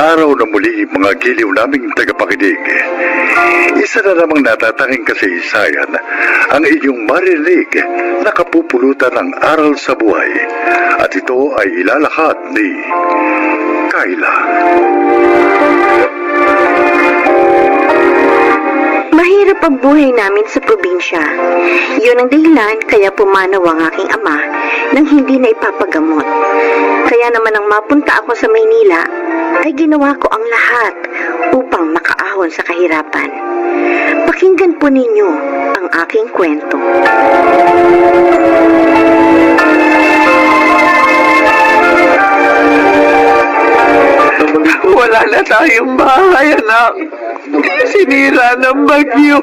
araw na muli, mga giliw naming tagapakinig. Isa na namang natatanging kasaysayan ang inyong marinig na kapupulutan ng aral sa buhay. At ito ay ilalahad ni Kayla. Mahirap ang buhay namin sa probinsya. Yun ang dahilan kaya pumanaw ang aking ama nang hindi na ipapagamot. Kaya naman nang mapunta ako sa Maynila, ay ginawa ko ang lahat upang makaahon sa kahirapan. Pakinggan po ninyo ang aking kwento. Wala na tayong bahay, anak. Sinira ng bagyo.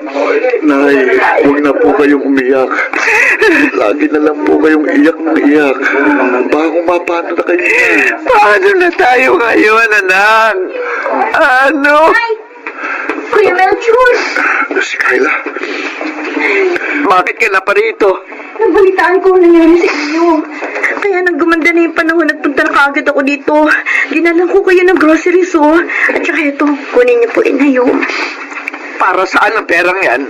Nay, huwag na po kayong umiyak. Lagi na lang po kayong iyak ng iyak. Bago mapano na kayo na. Paano na tayo ngayon, anak? Ano? Kuya Melchor! Si Kayla. Bakit ka na pa rito? Nabalitaan ko ang nangyari sa inyo. Kaya nang gumanda na yung panahon, nagpunta na kaagad ako dito. Dinalang ko kayo ng groceries, oh. At saka ito, kunin niyo po inayo. Para saan ang perang yan?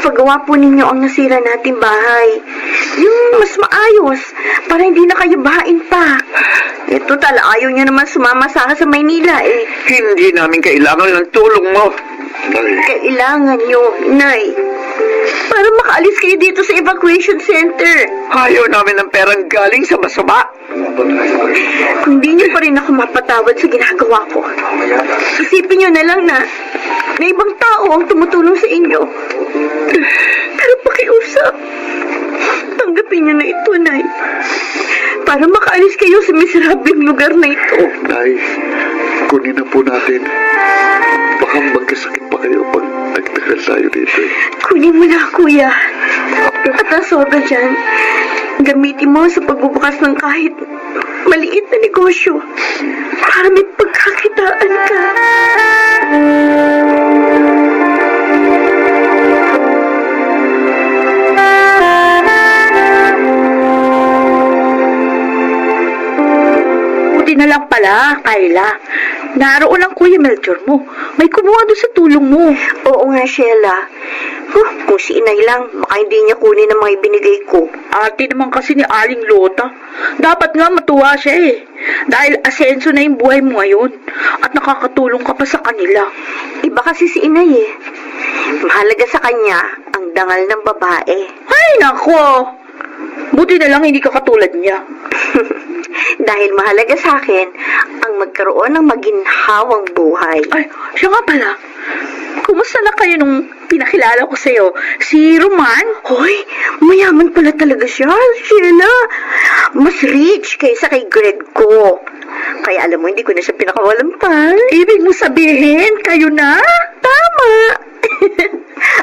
Paggawa po ninyo ang nasira nating bahay. Yung mas maayos, para hindi na kayo bahain pa. Ito tala, ayaw niyo naman sumama sa akin sa Maynila, eh. Hindi namin kailangan ng tulong mo. Nay, Kailangan niyo, Nay. Para makaalis kayo dito sa evacuation center. Ayaw namin ng perang galing sa masama. Kung di niyo pa rin ako mapatawad sa ginagawa ko, isipin niyo na lang na ibang tao ang tumutulong sa inyo. Pero pakiusap, tanggapin niyo na ito, Nay. Para makaalis kayo sa miserableng lugar na ito. Nay, kunin na po natin. Baka magkasakit pa kayo pag nagtagal tayo dito. Kunin mo na, Kuya. At ang sobra dyan, gamitin mo sa pagbubukas ng kahit maliit na negosyo para may pagkakitaan ka. Buti na lang pala, Kayla. Naroon ang Kuya Melchor mo. May kumuha doon sa tulong mo. Oo nga, Sheila. Kung si Inay lang, baka hindi niya kunin ang mga ibinigay ko. Ate naman kasi ni Aling Lota. Dapat nga matuwa siya eh. Dahil asenso na yung buhay mo ngayon. At nakakatulong ka pa sa kanila. Iba kasi si Inay eh. Mahalaga sa kanya ang dangal ng babae. Ay, nako! Buti na lang hindi ka katulad niya. Dahil mahalaga sa akin ang magkaroon ng maginhawang buhay. Ay, siya nga pala. Kumusta na kayo nung pinakilala ko sa'yo? Si Roman? Hoy, mayaman pala talaga siya, Sheila. Mas rich kaysa kay Greg ko. Kaya alam mo, hindi ko na siya pinakawalampal. Ibig mo sabihin, kayo na? Tama.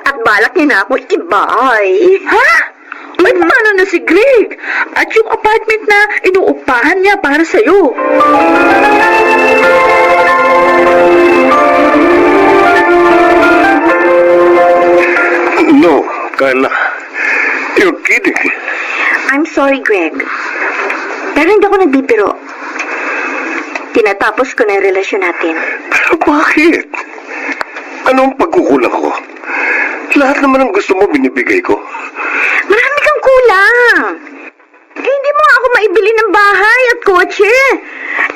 At balak niya na ako ibay. Ha? Ay, paano na si Greg? At yung apartment na inuupahan niya para sa'yo. No, Kayla. You're kidding. I'm sorry, Greg. Pero hindi ako nagbibiro. Tinatapos ko na yung relasyon natin. Pero bakit? Anong pagkukulang ko? Lahat naman ang gusto mo binibigay ko. Marami kang kulang. Eh, hindi mo ako maibili ng bahay at kotse.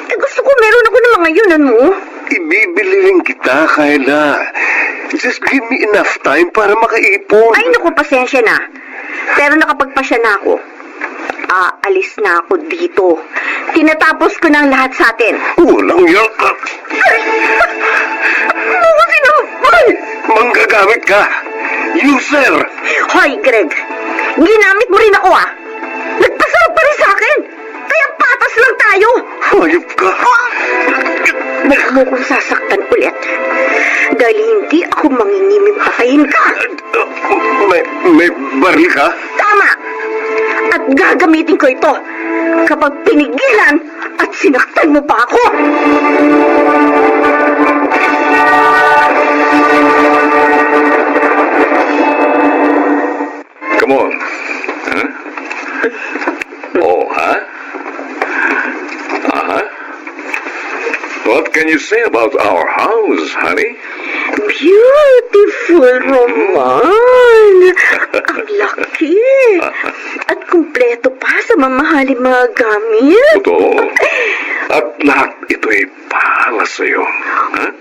Eh, gusto ko meron ako ng mga yun, ano? Ibibili rin kita, Kayla. Just give me enough time para makaipon. Ay, naku, pasensya na. Pero nakapagpasya na ako. Aalis na ako dito. Tinatapos ko na ang lahat sa atin. Walang yak. Ano ko sinapay? Manggagamit ka. User. Hoy, Greg. Ginamit mo rin ako, ah. Nagpasarap pa rin sa akin. Kaya patas lang tayo. Hayop ka. Huwag mo kong sasaktan ulit. Dahil hindi ako mangingimim patayin ka. May baril ka? Tama! At gagamitin ko ito kapag pinigilan at sinaktan mo pa ako. Come on. Huh? Oh, huh? Uh-huh. What can you say about our house, honey? Beautiful, Roman. Ang laki. At kumpleto pa sa mamahaling mga gamit. Totoo. At lahat ito'y para sa'yo. Ha?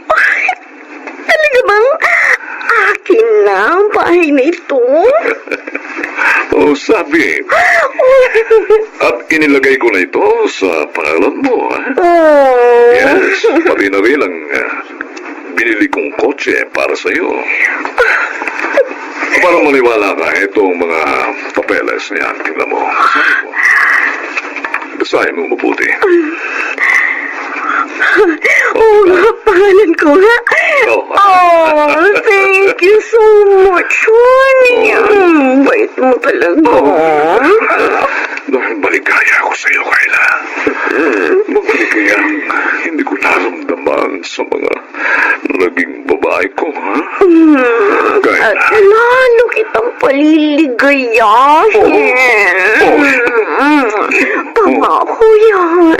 Talaga bang akin na ang bahay na ito? Oh, sabi. At inilagay ko na ito sa pangalan mo. Ha? Oh. Yes, pati na rin ang binili kong kotse para sa'yo. Para maniwala ka, itong mga papeles niya, tingnan mo. Basahin mo mabuti. Oo nga, pangalan ko nga. Oh. Thank you so much, honey. Bait mo talaga. Dahil maligaya ako sa'yo, Kayla. Maligaya hindi ko naramdaman sa mga naging babae ko, ha? Kayla. At lalo kitang paliligayahin. Pangako yan.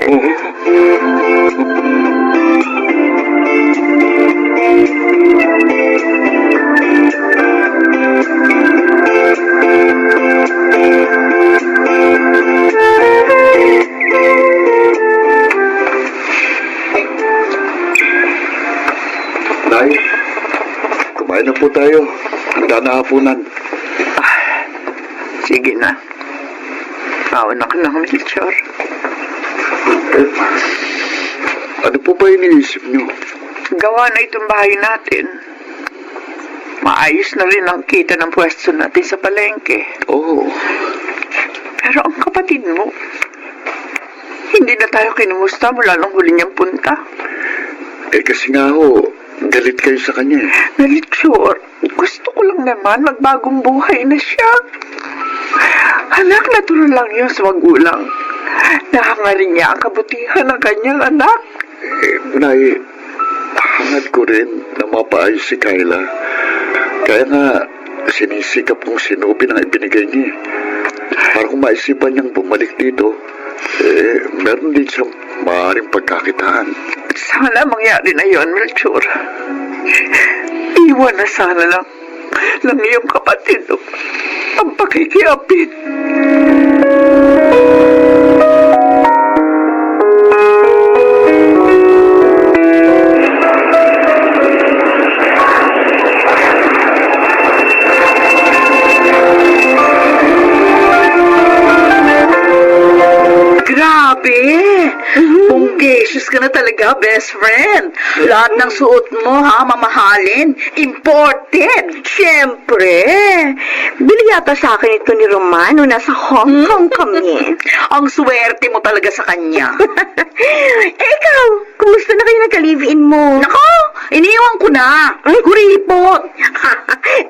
Nay, kumain na po tayo. Handa na hapunan. Sige na. Anak na, Melchor. Ano po ba iniisip niyo? Gawa na itong bahay natin. Maayos na rin ang kita ng pwesto natin sa palengke. Oo. Pero ang kapatid mo, hindi na tayo kinumusta mula nung huli niyang punta. Kasi nga ho, galit kayo sa kanya eh. Melchor, gusto ko lang naman magbagong buhay na siya. Anak, natural lang yun sa magulang. Nahangarin niya ang kabutihan ng kanyang anak. Nay, hangad ko rin na mapaayos si Kayla. Kaya nga, sinisikap kong sinubin ang ibinigay niya. Para kung maisipan niyang bumalik dito, meron din siyang maaaring pagkakitaan. Sana mangyari na yun, Melchor. Iwan na sana lang ng iyong kapatid ang pakikiapit. Grabe! Bonggacious ka na talaga, best friend. Lahat ng suot mo, ha, mamahalin. Imported. Siyempre. Bili yata sa akin ito ni Romano. Nasa Hong Kong kami. Ang swerte mo talaga sa kanya. Ikaw, kumusta na kayo nagka-live-in mo? Nako, iniwan ko na. Kuripot.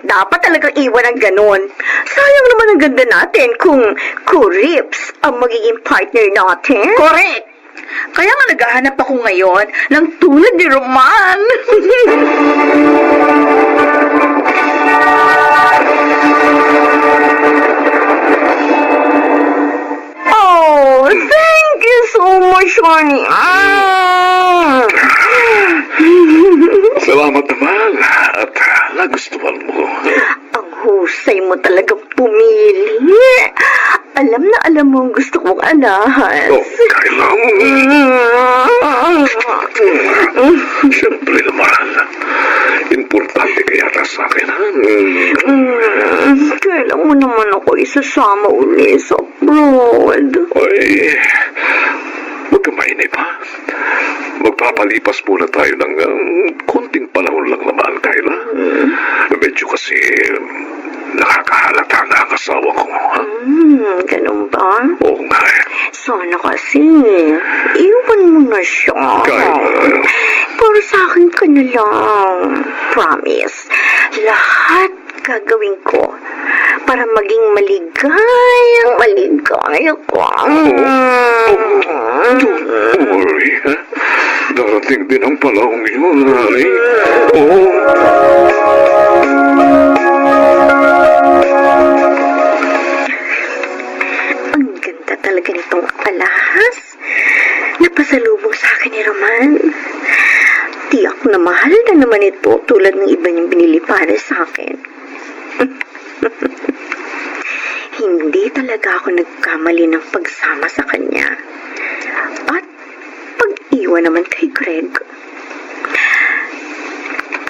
Dapat talagang iwan ang ganon. Sayang naman ang ganda natin kung kurips ang magiging partner natin. Correct! Kaya nga naghahanap ako ngayon ng tulad ni Roman. Oh, thank you so much, honey. Salamat naman at nagustuhan mo. Ang husay mo talaga pumili. Alam na alam mo ang gusto kong alahas. Oh, Kayla. Siyempre naman. Importante kaya sa akin, ha? Kailan mo naman ako isasama uli sa abroad? Ay, huwag ka mainip, ha? Magpapalipas muna tayo ng konting panahon lang naman, Kayla. Medyo kasi nakakahalata na ang asawa ko, ha? Ganun ba? Oo nga, eh. Sana kasi, iwan mo na siya. Kayla. Para sa akin ka na lang. Promise. Lahat gagawin ko para maging maligaya ko. Don't worry, ha? Darating din ang panahon yun, honey. Oo. Ang ganda talaga nitong alahas na pasalubong sa akin ni Roman. Tiyak na mahal na naman ito tulad ng iba niyang binili para sa akin. Hindi talaga ako nagkamali ng pagsama sa kanya. At pag-iwan naman kay Greg.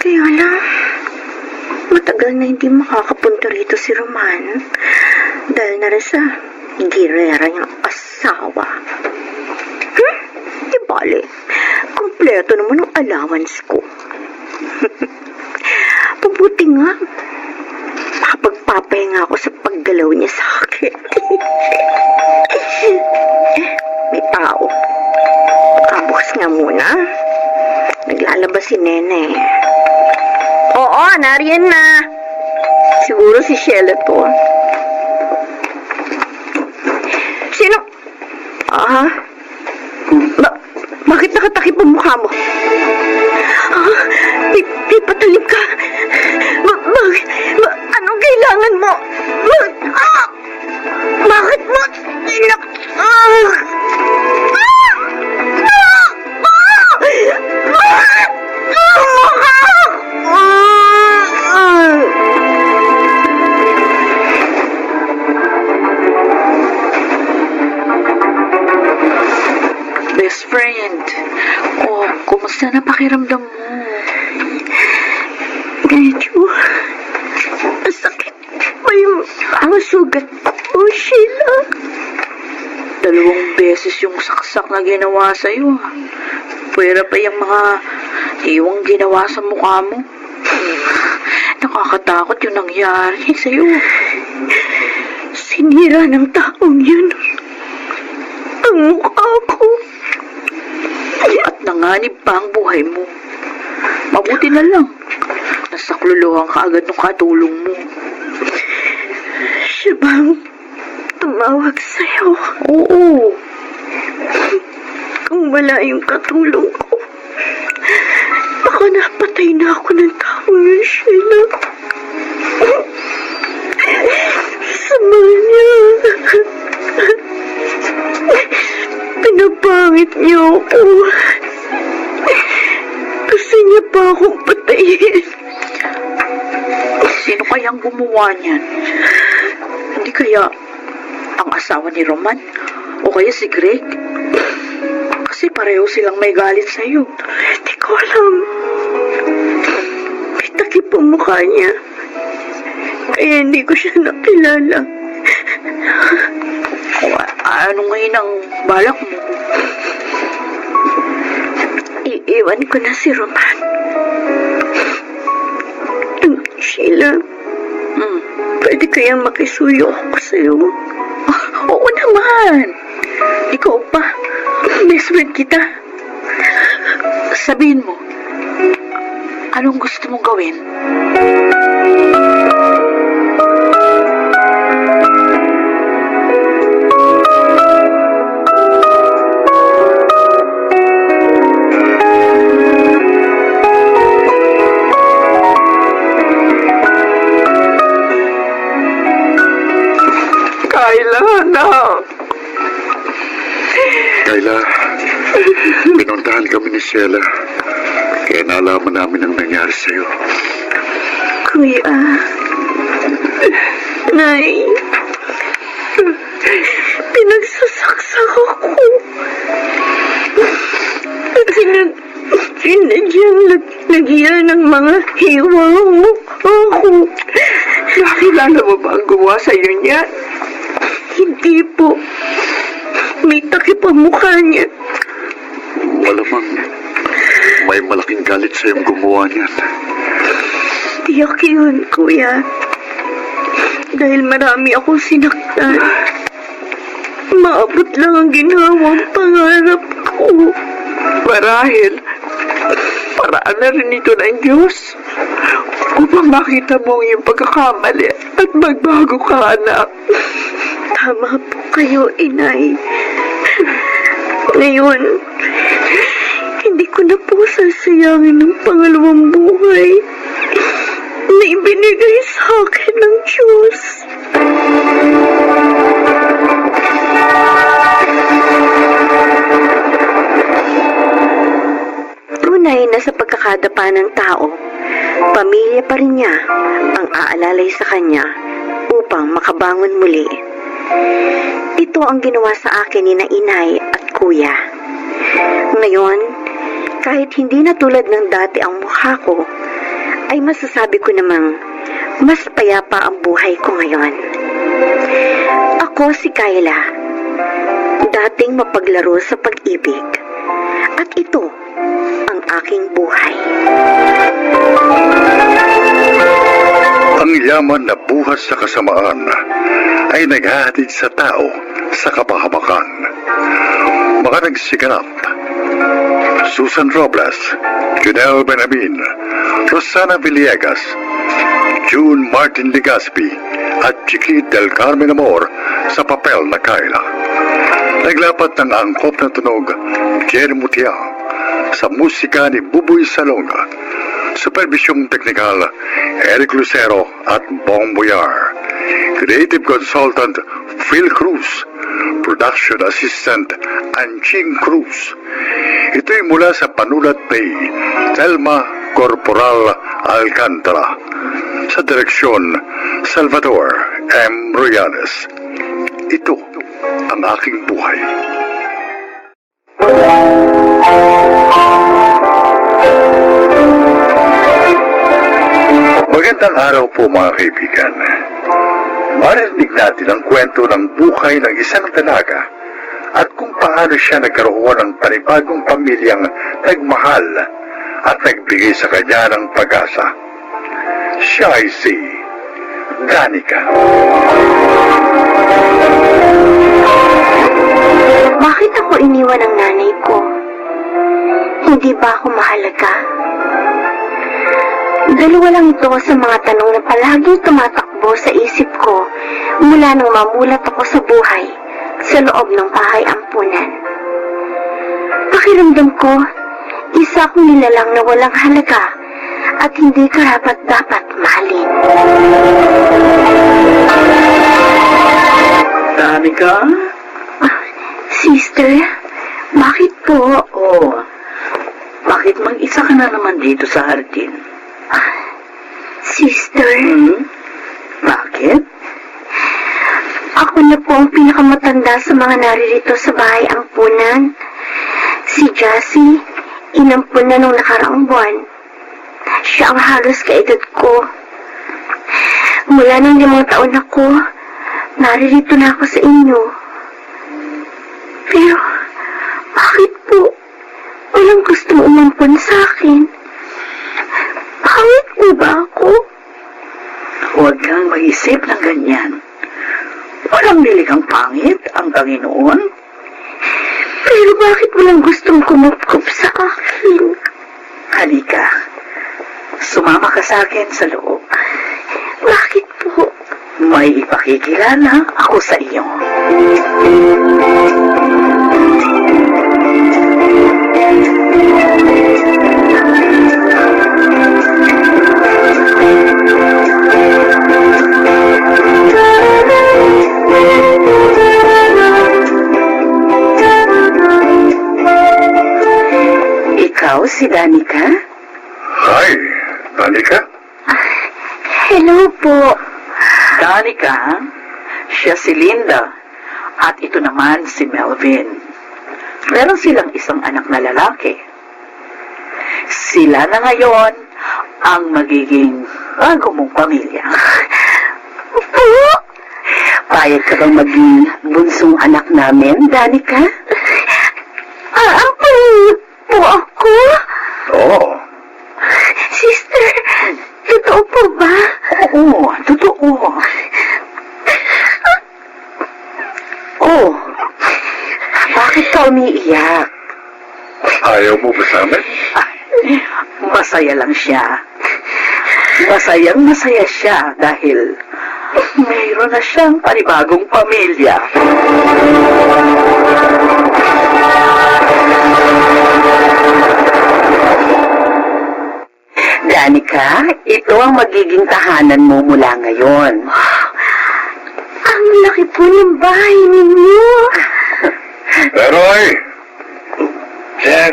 Kaya lang, matagal na hindi makakapunta rito si Roman dahil na rin sa girera niyang asawa. Di bale, kompleto naman ang allowance ko. Pabuti nga, makapagpapahinga ako sa paggalaw niya sa akin. May tao. Kabukas nga muna. Naglalabas si Nene. Oo, nariyan na. Siguro si Sheila to. Sino? Bakit nakatakip ang mukha mo? Di patalim ka. Anong kailangan mo? Bakit mo? Best friend, kumusta na pakiramdam mo? Medyo masakit pa yung mga sugat ko, Sheila. 2 beses yung saksak na ginawa sa'yo. Pwera pa yung mga iwang ginawa sa mukha mo. Nakakatakot yung nangyari sa'yo. Sinira ng taong yun ang mukha ko. At nanganib pa ang buhay mo. Mabuti na lang. Nasakluluhan ka agad ng katulong mo. Siya bang tumawag sa'yo? Oo. Kung wala yung katulong ko, baka napatay na ako ng taong yun, Sheila. Sama niya. Pinapangit niya ako. Gusto niya pa akong patayin. Sino kayang gumawa niyan? Hindi kaya ang asawa ni Roman? O kaya si Greg? Kasi pareho silang may galit sa'yo. Hindi ko alam. May takip ang mukha niya. Kaya hindi ko siya nakilala. Ano ngayon ang balak mo? Iiwan ko na si Roman. Sheila, pwede kayang makisuyo ako sa'yo? Oo naman. Ikaw pa. Best friend kita. Sabihin mo, anong gusto mong gawin? Kayla, pinuntahan kami ni Sheila. Kaya nalaman namin ang nangyari sa'yo. Kuya, Nay, pinagsasaksak ako. At sinadyang lagyan ng mga hiwa ang mukha ko. Nakilala mo ba ang gumawa sa'yo niyan? Hindi po. May takip ang mukha niya. Malamang may malaking galit sa'yong gumawa niyan. Tiyak yun, Kuya. Dahil marami akong sinaktan. Maabot lang ang ginawang pangarap ko. Marahil, paraan na rin ito ng Diyos upang makita mo yung pagkakamali at magbago ka, anak. Tama po kayo, Inay. Ngayon, hindi ko na po sasayangin ng pangalawang buhay na ibinigay sa akin ng Diyos. Tunay na sa makadapa ng tao, pamilya pa rin niya ang aalalay sa kanya upang makabangon muli. Ito ang ginawa sa akin ni na inay at kuya. Ngayon, kahit hindi na tulad ng dati ang mukha ko, ay masasabi ko namang mas payapa ang buhay ko ngayon. Ako si Kayla, dating mapaglaro sa pag-ibig, at ito ang aking buhay. Ang yaman na buhat sa kasamaan ay naghahatid sa tao sa kapahamakan. Mga nagsiganap: Susan Robles, Junel Benamin, Rosana Villegas, June Martin Legaspi at Chiquit del Carmen Amor sa papel na Kayla. Naglapat ng angkop na tunog Jerry Mutiang, sa musika ni Buboy Salonga, supervisyong teknikal Eric Lucero at Bong Boyar, creative consultant Phil Cruz, production assistant Anching Cruz. Ito'y mula sa panulat ni Telma Corporal Alcantara, sa direksyon Salvador M. Royales. Ito ang aking buhay. Magandang araw po mga kaibigan. Marinig natin ang kwento ng buhay ng isang dalaga at kung paano siya nagkaroon ng panibagong pamilyang nagmahal at nagbigay sa kanya ng pag-asa. Siya ay si Danica. Bakit ako iniwan ng nanay ko? Hindi ba ako mahalaga? Dalawa lang ito sa mga tanong na palaging tumatakbo sa isip ko mula nang mamulat ako sa buhay sa loob ng bahay ampunan. Pakiramdam ko, isa akong nilalang na walang halaga at hindi karapat-dapat mahalin. Danica? Sister, bakit po? Oh, bakit mag-isa ka na naman dito sa hardin? Sister, Bakit? ako na po ang pinakamatanda sa mga naririto sa bahay ampunan. Si Jassy, inampun na nung nakaraang buwan. Siya ang halos kaedad ko. Mula nung 5 taon ako, naririto na ako sa inyo. Pero, bakit po walang gustong umampun sa akin? Pangit po ba ako? Huwag kang mag-isip ng ganyan. Walang nilikang pangit ang Panginoon. Pero bakit walang gustong kumupkup sa akin? Halika, sumama ka sa akin sa loob. Bakit po? May ipakikilala ako sa iyo. Ikaw si Danica? Hi, Danica. Hello po. Danica, siya si Linda. At ito naman si Melvin. Meron silang isang anak na lalaki. Sila na ngayon ang magiging bago mong pamilya. Po? Payag ka bang maging bunsong anak namin, Danica? Ang pangit po ako? Oo, Sister, totoo po ba? Oo, totoo. Oh, bakit ka umiiyak? ayaw mo ba sa amin? Masaya lang siya. Masayang masaya siya dahil mayroon na siyang panibagong pamilya. Danica, ito ang magiging tahanan mo mula ngayon. Ang laki po ng bahay ninyo. Leroy! Sir!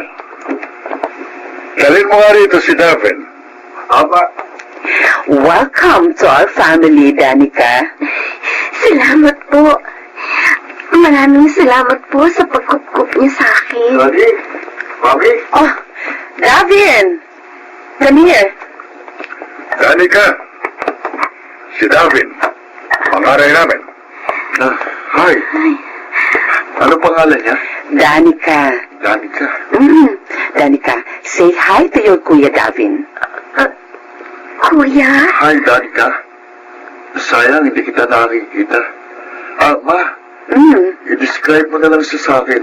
Dalhin mo mo nga rito si Darwin. Aba, welcome to our family, Danica. Salamat po. Maraming salamat po sa pagkup niyo sa akin. Daddy, Mami, Oh, Davin! Come here. Danica, si Darwin, pangaray namin. Hi. Ano pangalan niya? Danica. Danica. Danica, say hi to your Kuya Davin. Kuya? Hi, Danica. Sayang, hindi kita nakikita. Ma, i-describe mo na lang siya sa akin.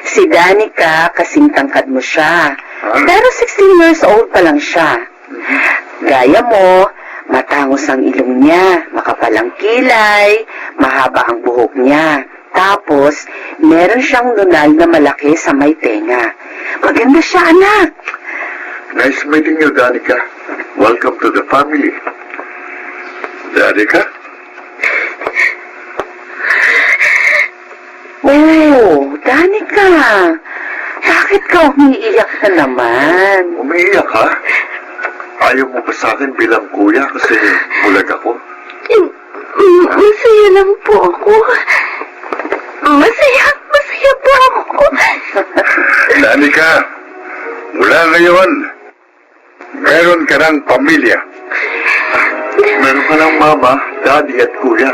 Si Danica, kasing tangkad mo siya. Ah. Pero 16 years old pa lang siya. Gaya mo, matangos ang ilong niya, makapal ang kilay, mahaba ang buhok niya. Tapos, meron siyang nunal na malaki sa may tenga. Maganda siya, anak. Nice meeting you, Danica. Welcome to the family. Danica? Oh, Danica, bakit ka umiiyak na naman? Umiiyak ka? Ayaw mo ba sa akin bilang kuya kasi bulag ako? Masaya lang po ako. Masaya po ako. Danica, mula ngayon, meron ka ng pamilya. Meron ka ng mama, daddy at kuya.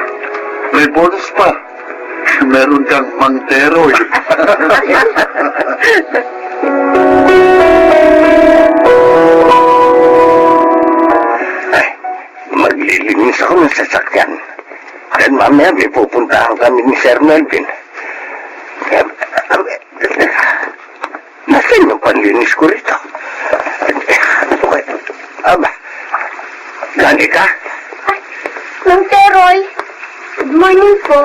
May bonus pa. Meron kang mangtero eh. Ay, maglilinis ako ng sasakyan. Dahil mamaya may pupuntahan kami ni Sir Melvin. Nasaan yung panlinis ko rito? Ano kaya? Aba, gani ka? Mang Teroy, good morning po.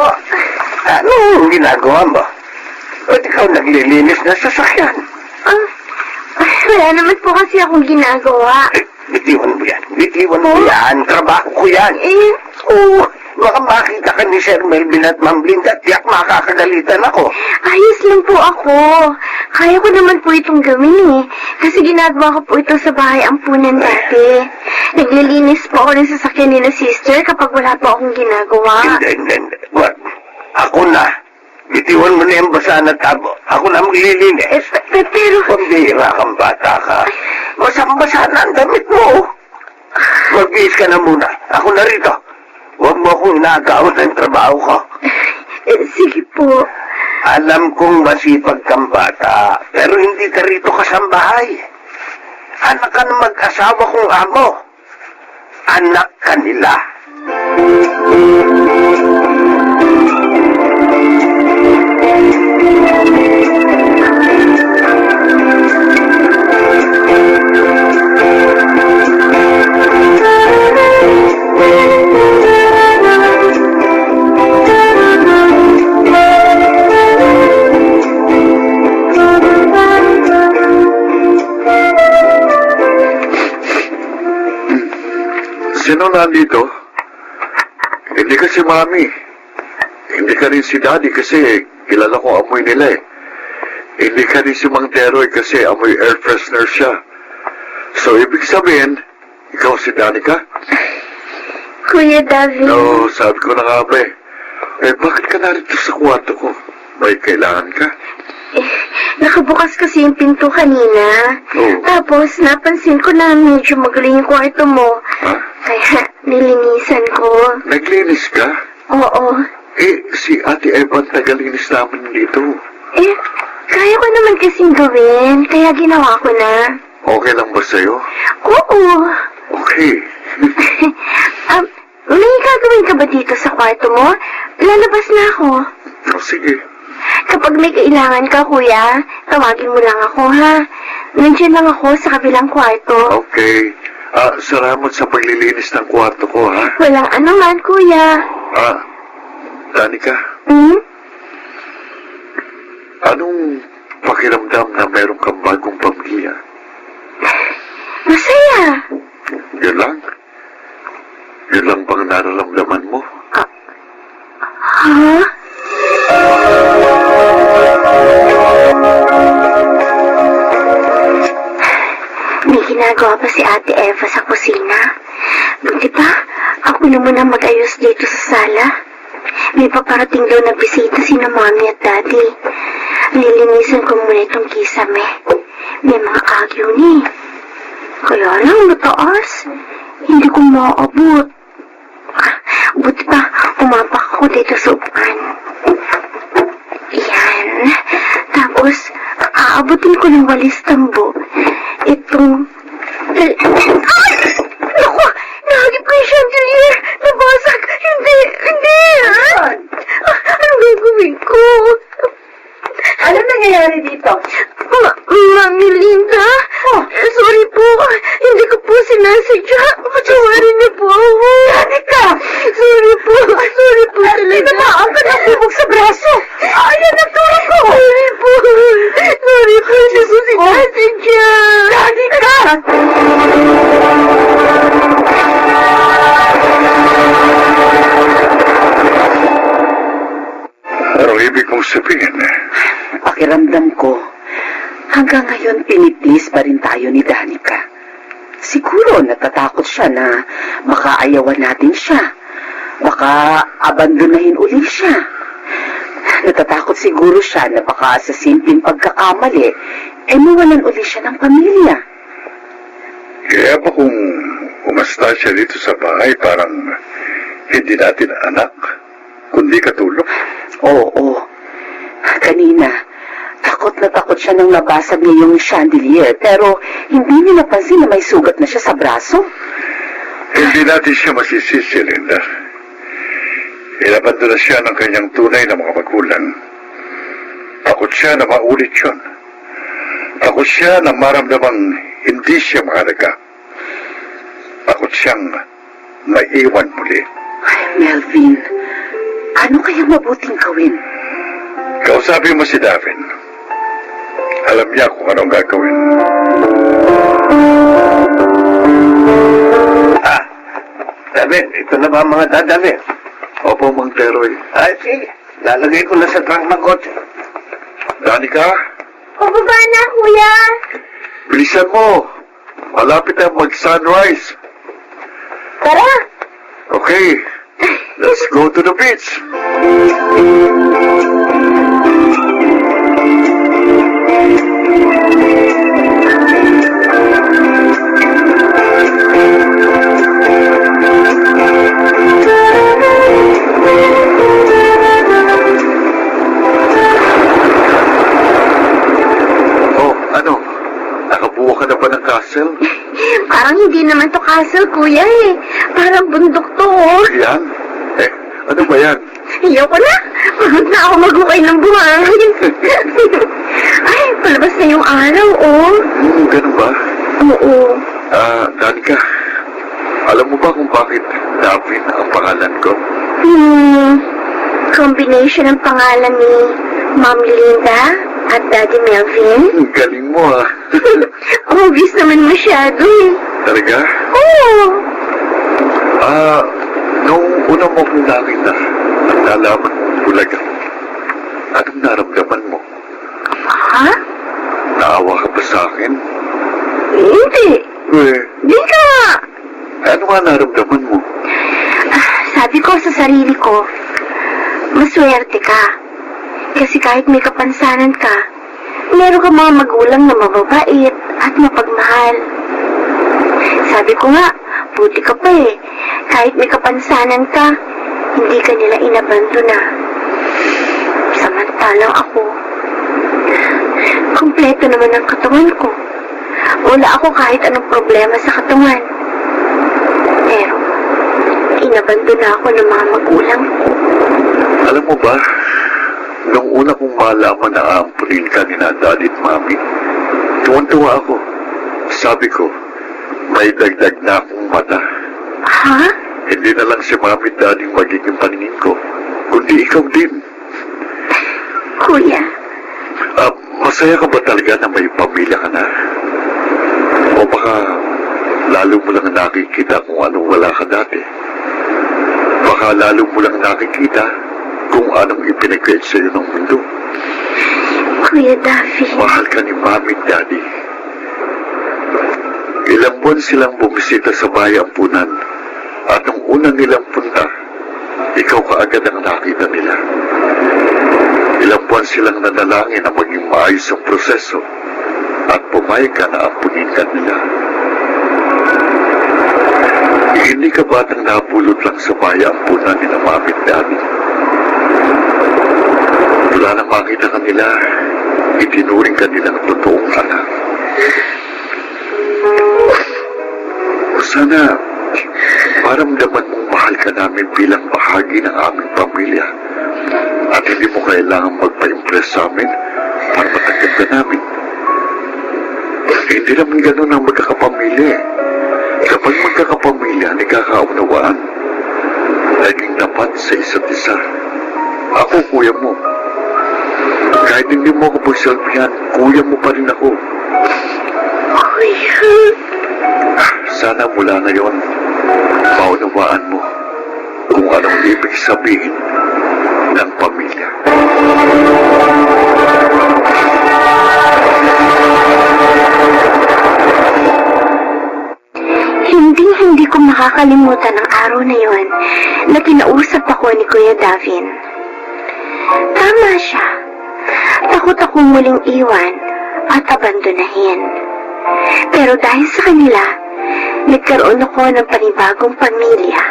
Ano ang ginagawa mo? Ba't ikaw naglilinis ng sasakyan? Wala naman po kasi akong ginagawa. Bitiwan mo yan. Bitiwan mo yan. Trabaho ko yan. Oo, baka makita ka ni Sir Melvin at Ma'am Linda, tiyak makakagalitan ako. Ayos lang po ako. Kaya ko naman po itong gawin eh. Kasi ginagawa ko po ito sa bahay ampunan dati. Naglilinis po ako ng sasakyan ni na sister kapag wala po akong ginagawa. Hindi. Wag. Ako na. Bitiwan mo na yung basa na tabo. Ako na maglilinis. Pero... Pambihira kang bata ka. Basang-basa na ang damit mo. Magbihis ka na muna. Ako na rito. Huwag mo akong inaagawan ng trabaho ko. Sige po. Alam kong masipag kang bata, pero hindi ka rito kasambahay. Anak ka ng mag-asawa kong amo. Anak ka nila. Sino nandito? Hindi ka si Mami. Hindi ka rin si Daddy kasi kilala ko amoy nila eh. Hindi ka rin si Mang Teroy kasi amoy air freshener siya. So, ibig sabihin, ikaw si Danica? Kuya David. No, sabi ko na nga ba eh. Bakit ka narito sa kwarto ko? May kailangan ka? Nakabukas kasi yung pinto kanina. Oh. Tapos, napansin ko na medyo magaling yung kwarto mo. Ha? Kaya, nilinisan ko. Naglinis ka? Oo. Si Ate Evan tagalinis namin dito. Kaya ko naman kasing gawin. Kaya ginawa ko na. Okay lang ba sa'yo? Oo. Okay. May gagawin ka ba dito sa kwarto mo? Lalabas na ako. Sige. Kapag may kailangan ka, kuya, tawagin mo lang ako, ha? Nandiyan lang ako sa kabilang kwarto. Okay. Salamat sa paglilinis ng kwarto ko, ha? Walang anuman, kuya. Danica, anong pakiramdam na meron kang bagong pamilya? Masaya. Yun lang? Yun lang bang nararamdaman mo? Ha? ginagawa pa si Ate Eva sa kusina. Buti pa, ako na muna mag-ayos dito sa sala. May paparating daw na bisita sina Mommy at Daddy. Lilinisan ko muna itong kisame. May mga agyo ni. Kaya lang mataas. Hindi ko maaabot. Buti pa, umapak ako dito sa upuan. Yan. Tapos, aabutin ko ng walis tambo. Itong... Ay! Naku! Nahagip ko yung chandelier! Nabasag! Hindi! Anong gagawin ko? Ano nangyayari dito? Mami Linda? Sorry po. Hindi ko po sinasadya. Patawarin niyo po ako. Danica! Sorry po talaga. Tinamaan ka ng bubog sa braso! Ayan ang tulog ko! Sorry po. Hindi ko sinasadya. Danica! Anong ibig kong sabihin? Pakiramdam ko, hanggang ngayon piniplis pa rin tayo ni Danica. Siguro natatakot siya na baka ayawan natin siya. Baka abandonahin uli siya. Natatakot siguro siya na baka sa simpleng pagkakamali, mawalan uli siya ng pamilya. Kaya ba kung umasta siya dito sa bahay, parang hindi natin anak, kundi katulong? Oo. Kanina, takot na takot siya nang nabasag niya yung chandelier, pero hindi niya napansin na may sugat na siya sa braso. Hindi natin siya masisisi, Linda. Inabandona siya ng kanyang tunay na mga magulang. Takot siya na maulit yun. Takot siya na maramdamang hindi siya mahalaga. Takot siyang maiwan muli. Ay, Melvin, ano kaya mabuting gawin? Kausapin mo si Davin. Alam niya kung anong gagawin. David, ito na ba ang mga dadalhin? Opo, Mang Teroy. Ay, sige. Lalagay ko na sa trunk ng kotse. Danica, Pababa na, kuya. bilisan mo. Malapit na mag-sunrise. Tara. Okay, let's go to the beach. Oh, ano? Nakabuo ka na ba ng castle? Parang hindi naman to castle, kuya eh. Parang bundok to, oh. Yan? Ano ba yan? Ayoko na. Pagod na ako mag-ukay ng buhangin. Ay, palabas na yung araw, oh. Ganun ba? Oo. Danica, alam mo ba kung bakit Davin ang pangalan ko? Combination ng pangalan ni Ma'am Linda at Daddy Melvin. Galing mo ah. Obvious naman masyado eh. Talaga? Oo. Nung una mo kong nakita at nalaman mong bulaga, anong naramdaman mo? Ha? Naawa ka ba sa akin? Hindi. Di ka. Ano nga naramdaman mo? Sabi ko sa sarili ko, maswerte ka. Kasi kahit may kapansanan ka, meron ka mga magulang na mababait at mapagmahal. Sabi ko nga, buti ka pa eh. Kahit may kapansanan ka, hindi ka nila inabandona. Samantalang ako, kompleto naman ang katawan ko. Wala ako kahit anong problema sa katawan. Pero, inabandona ako ng mga magulang ko. Alam mo ba, nung una kong malaman na aampunin ka ni Daddy at Mami, tuwan-tuwa ako. Sabi ko, may dagdag na akong mata. Ha? Hindi na lang si Mami at Daddy magiging paningin ko, kundi ikaw din. Kuya, Masaya ka ba talaga na may pamilya ka na? O baka lalo mo lang nakikita kung anong wala ka dati? Baka lalo mo lang nakikita kung anong ipinag-create sa'yo ng mundo. Kuya Daffy. Mahal ka ni Mami at Daddy. Ilang buwan silang bumisita sa bahay ampunan. At nung unang nilang punta, ikaw kaagad ang nakita nila. Ilang buwan silang nanalangin na maging maayos ang proseso at pumayag ka na ampunin ka nila. Hindi ka batang napulot lang sa bahay ampunan ni na Mami at Daddy. Wala nang makita ka nila, itinuring ka nilang totoong anak. Sana maramdaman mong mahal ka namin bilang bahagi ng aming pamilya at hindi mo kailangan magpa-impress sa amin para matanggap ka namin. Hindi naman ganun ang magkakapamilya. Kapag magkakapamilya, nagkakaunawaan, naging tapat sa isa't isa. Ako, kuya mo. Kahit hindi mo ako pagsalpihan, kuya mo pa rin ako. Kuya. Sana mula ngayon, maunawaan mo kung anong ibig sabihin ng pamilya. Hindi ko makakalimutan ang araw na yon na kinausap ako ni Kuya Davin. Tama siya. Takot akong muling iwan at abandonahin. Pero dahil sa kanila, nagkaroon ako ng panibagong pamilya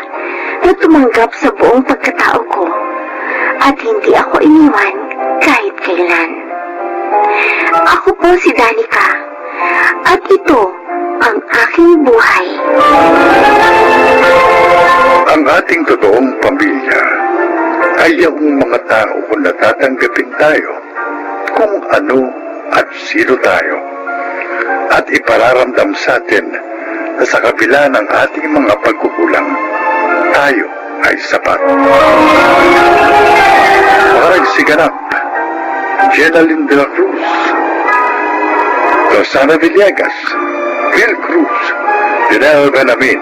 na tumanggap sa buong pagkatao ko at hindi ako iniwan kahit kailan. Ako po si Danica at ito ang aking buhay. Ang ating totoong pamilya ay yung mga tao na tatanggapin tayo kung ano at sino tayo at ipararamdam sa atin na sa kabila ng ating mga pagkukulang, tayo ay sapat. Maragsiganap, Jenaline de la Cruz, Rosana Villegas, Phil Cruz, Janelle Benamin,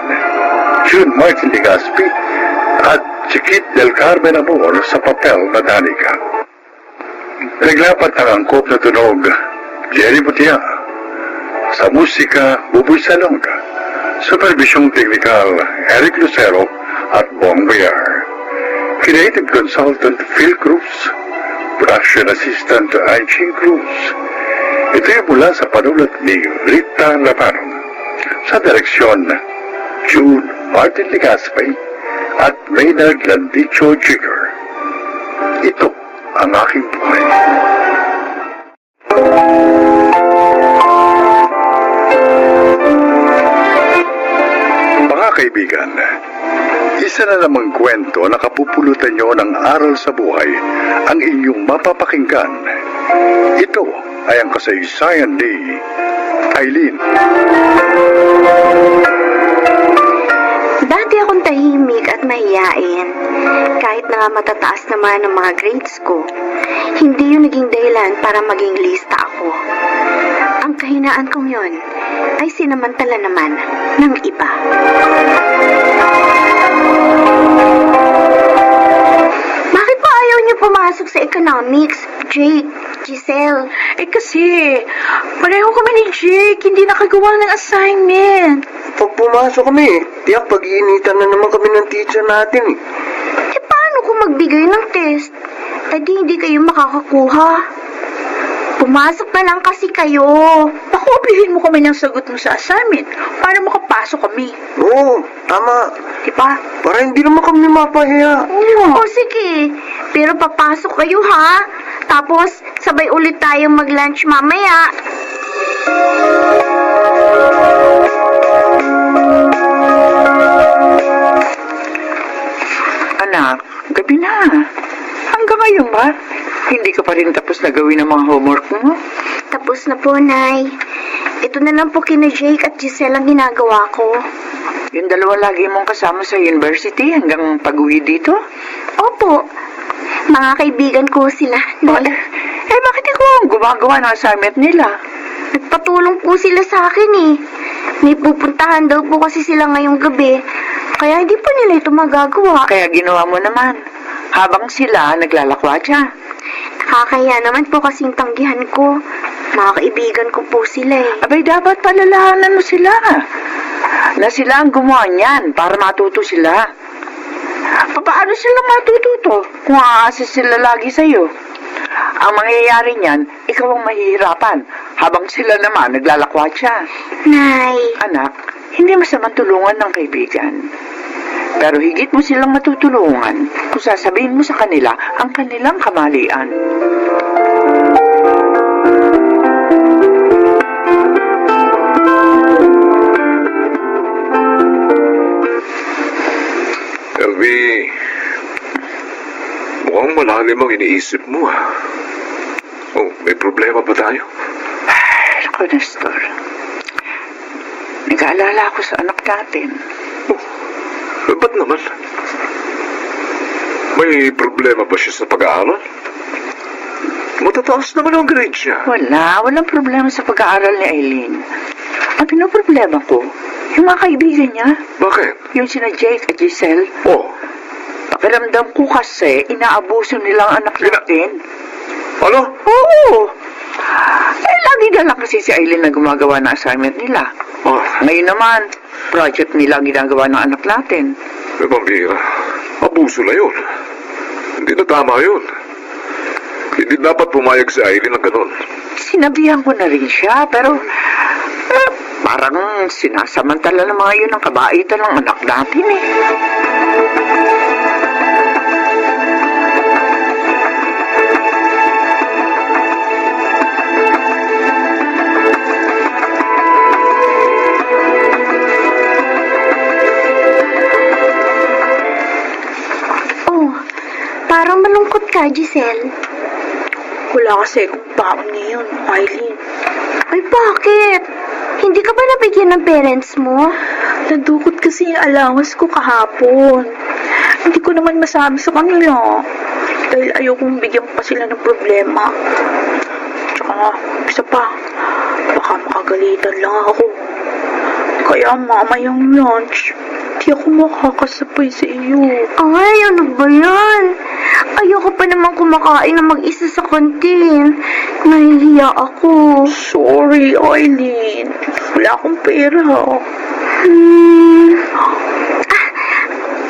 June Martin Ligaspi, at Chiquit del Carmen Amor sa papel na Danica. Naglapat ang angkop na tunog, Jerry Butia. Sa musika, Buboy Salonga. Supervisyong teknikal, Eric Lucero at Bong Villar. Creative Consultant, Phil Cruz. Production Assistant, Aiching Cruz. Ito ay mula sa panulat ni Rita Laparon. Sa direksyon, June Martin Ligaspi at Maynard Landicho Jr. Ito ang aking buhay. Mga kaibigan, isa na namang kwento na kapupulutan nyo ng aral sa buhay ang inyong mapapakinggan. Ito ay ang kasaysayan ni Aileen. Dati akong tahimik at mahiyain. Kahit na nga matataas naman ang mga grades ko, hindi yun naging dahilan para maging lista ako. Ang kahinaan kong yun ay sinamantala naman ng iba. Bakit pa ayaw niyo pumasok sa economics, Jake, Giselle? Kasi, pareho kami ni Jake, hindi nakagawa ng assignment. Pag pumasok kami, tiyak pag-iinitan na naman kami ng teacher natin. Paano kung magbigay ng test? Di hindi kayo makakakuha. Pumasok na lang kasi kayo. Pakopihin mo kami ng sagot mo sa assignment para makapasok kami. Oo, tama. Diba? Para hindi naman kami mapahiya. O sige, pero papasok kayo ha. Tapos, sabay ulit tayong mag-lunch mamaya. Anak, gabi na. Hanggang ngayon ba? Hindi ka pa rin tapos na gawin ang mga homework mo? Tapos na po, Nay. Ito na lang po kina Jake at Giselle ang ginagawa ko. Yung dalawa lagi mong kasama sa university hanggang pag-uwi dito? Opo, mga kaibigan ko sila, Nay. Bakit ikaw ang gumagawa ng assignment nila? Nagpatulong po sila sa akin eh. May pupuntahan daw po kasi sila ngayong gabi. Kaya hindi po nila ito magagawa. Kaya ginawa mo naman. Habang sila naglalakwatsa. Nakakaya naman po kasing tanggihan ko. Mga kaibigan ko po sila eh. Abay, dapat palalahanan mo sila. Na sila ang gumawa niyan para matuto sila. Paano sila matututo kung aasa sila lagi sa'yo? Ang mangyayari niyan, ikaw ang mahihirapan habang sila naman naglalakwatsa. Nay, Anak, hindi masamang tulungan ng kaibigan. Pero higit mo silang matutulungan kung sasabihin mo sa kanila ang kanilang kamalian. LB, mukhang malalim ang iniisip mo, ha? Oh, may problema ba tayo? Ako, Nestor. Nag-aalala ako sa anak natin. Ba't naman? May problema ba siya sa pag-aaral? Matataas naman ang grade niya. Walang problema sa pag-aaral ni Eileen. Ang pinoproblema ko, yung mga kaibigan niya, Bakit? yung sina Jake at Giselle, Oh, pakiramdam ko kasi inaabuso nila ang anak natin. ano? Oo! Lagi na lang kasi si Eileen na gumagawa ng assignment nila. Oh, Ngayon naman, project nila ang ginagawa ng anak natin. may pambira. Abuso na yun. Hindi na tama yun. Hindi dapat pumayag si Aileen ng ganun. Sinabihan ko na rin siya, pero parang sinasamantala ng mga yun ang kabaitan ng anak natin eh. oh, parang malungkot ka, Giselle. Wala kasi kung baon ngayon, Eileen. Ay, bakit? Hindi ka ba nabigyan ng parents mo? Nadukot kasi yung allowance ko kahapon. Hindi ko naman masabi sa kanila. Dahil ayokong bigyan pa sila ng problema. Tsaka, isa pa, baka makagalitan lang ako. Kaya mamayang lunch, di ako makakasabay sa iyo. Ay, ano ba yan? Ayoko pa naman kumakain na mag-isa sa kantin. Nahihiya ako. Sorry, Eileen. Wala akong pera.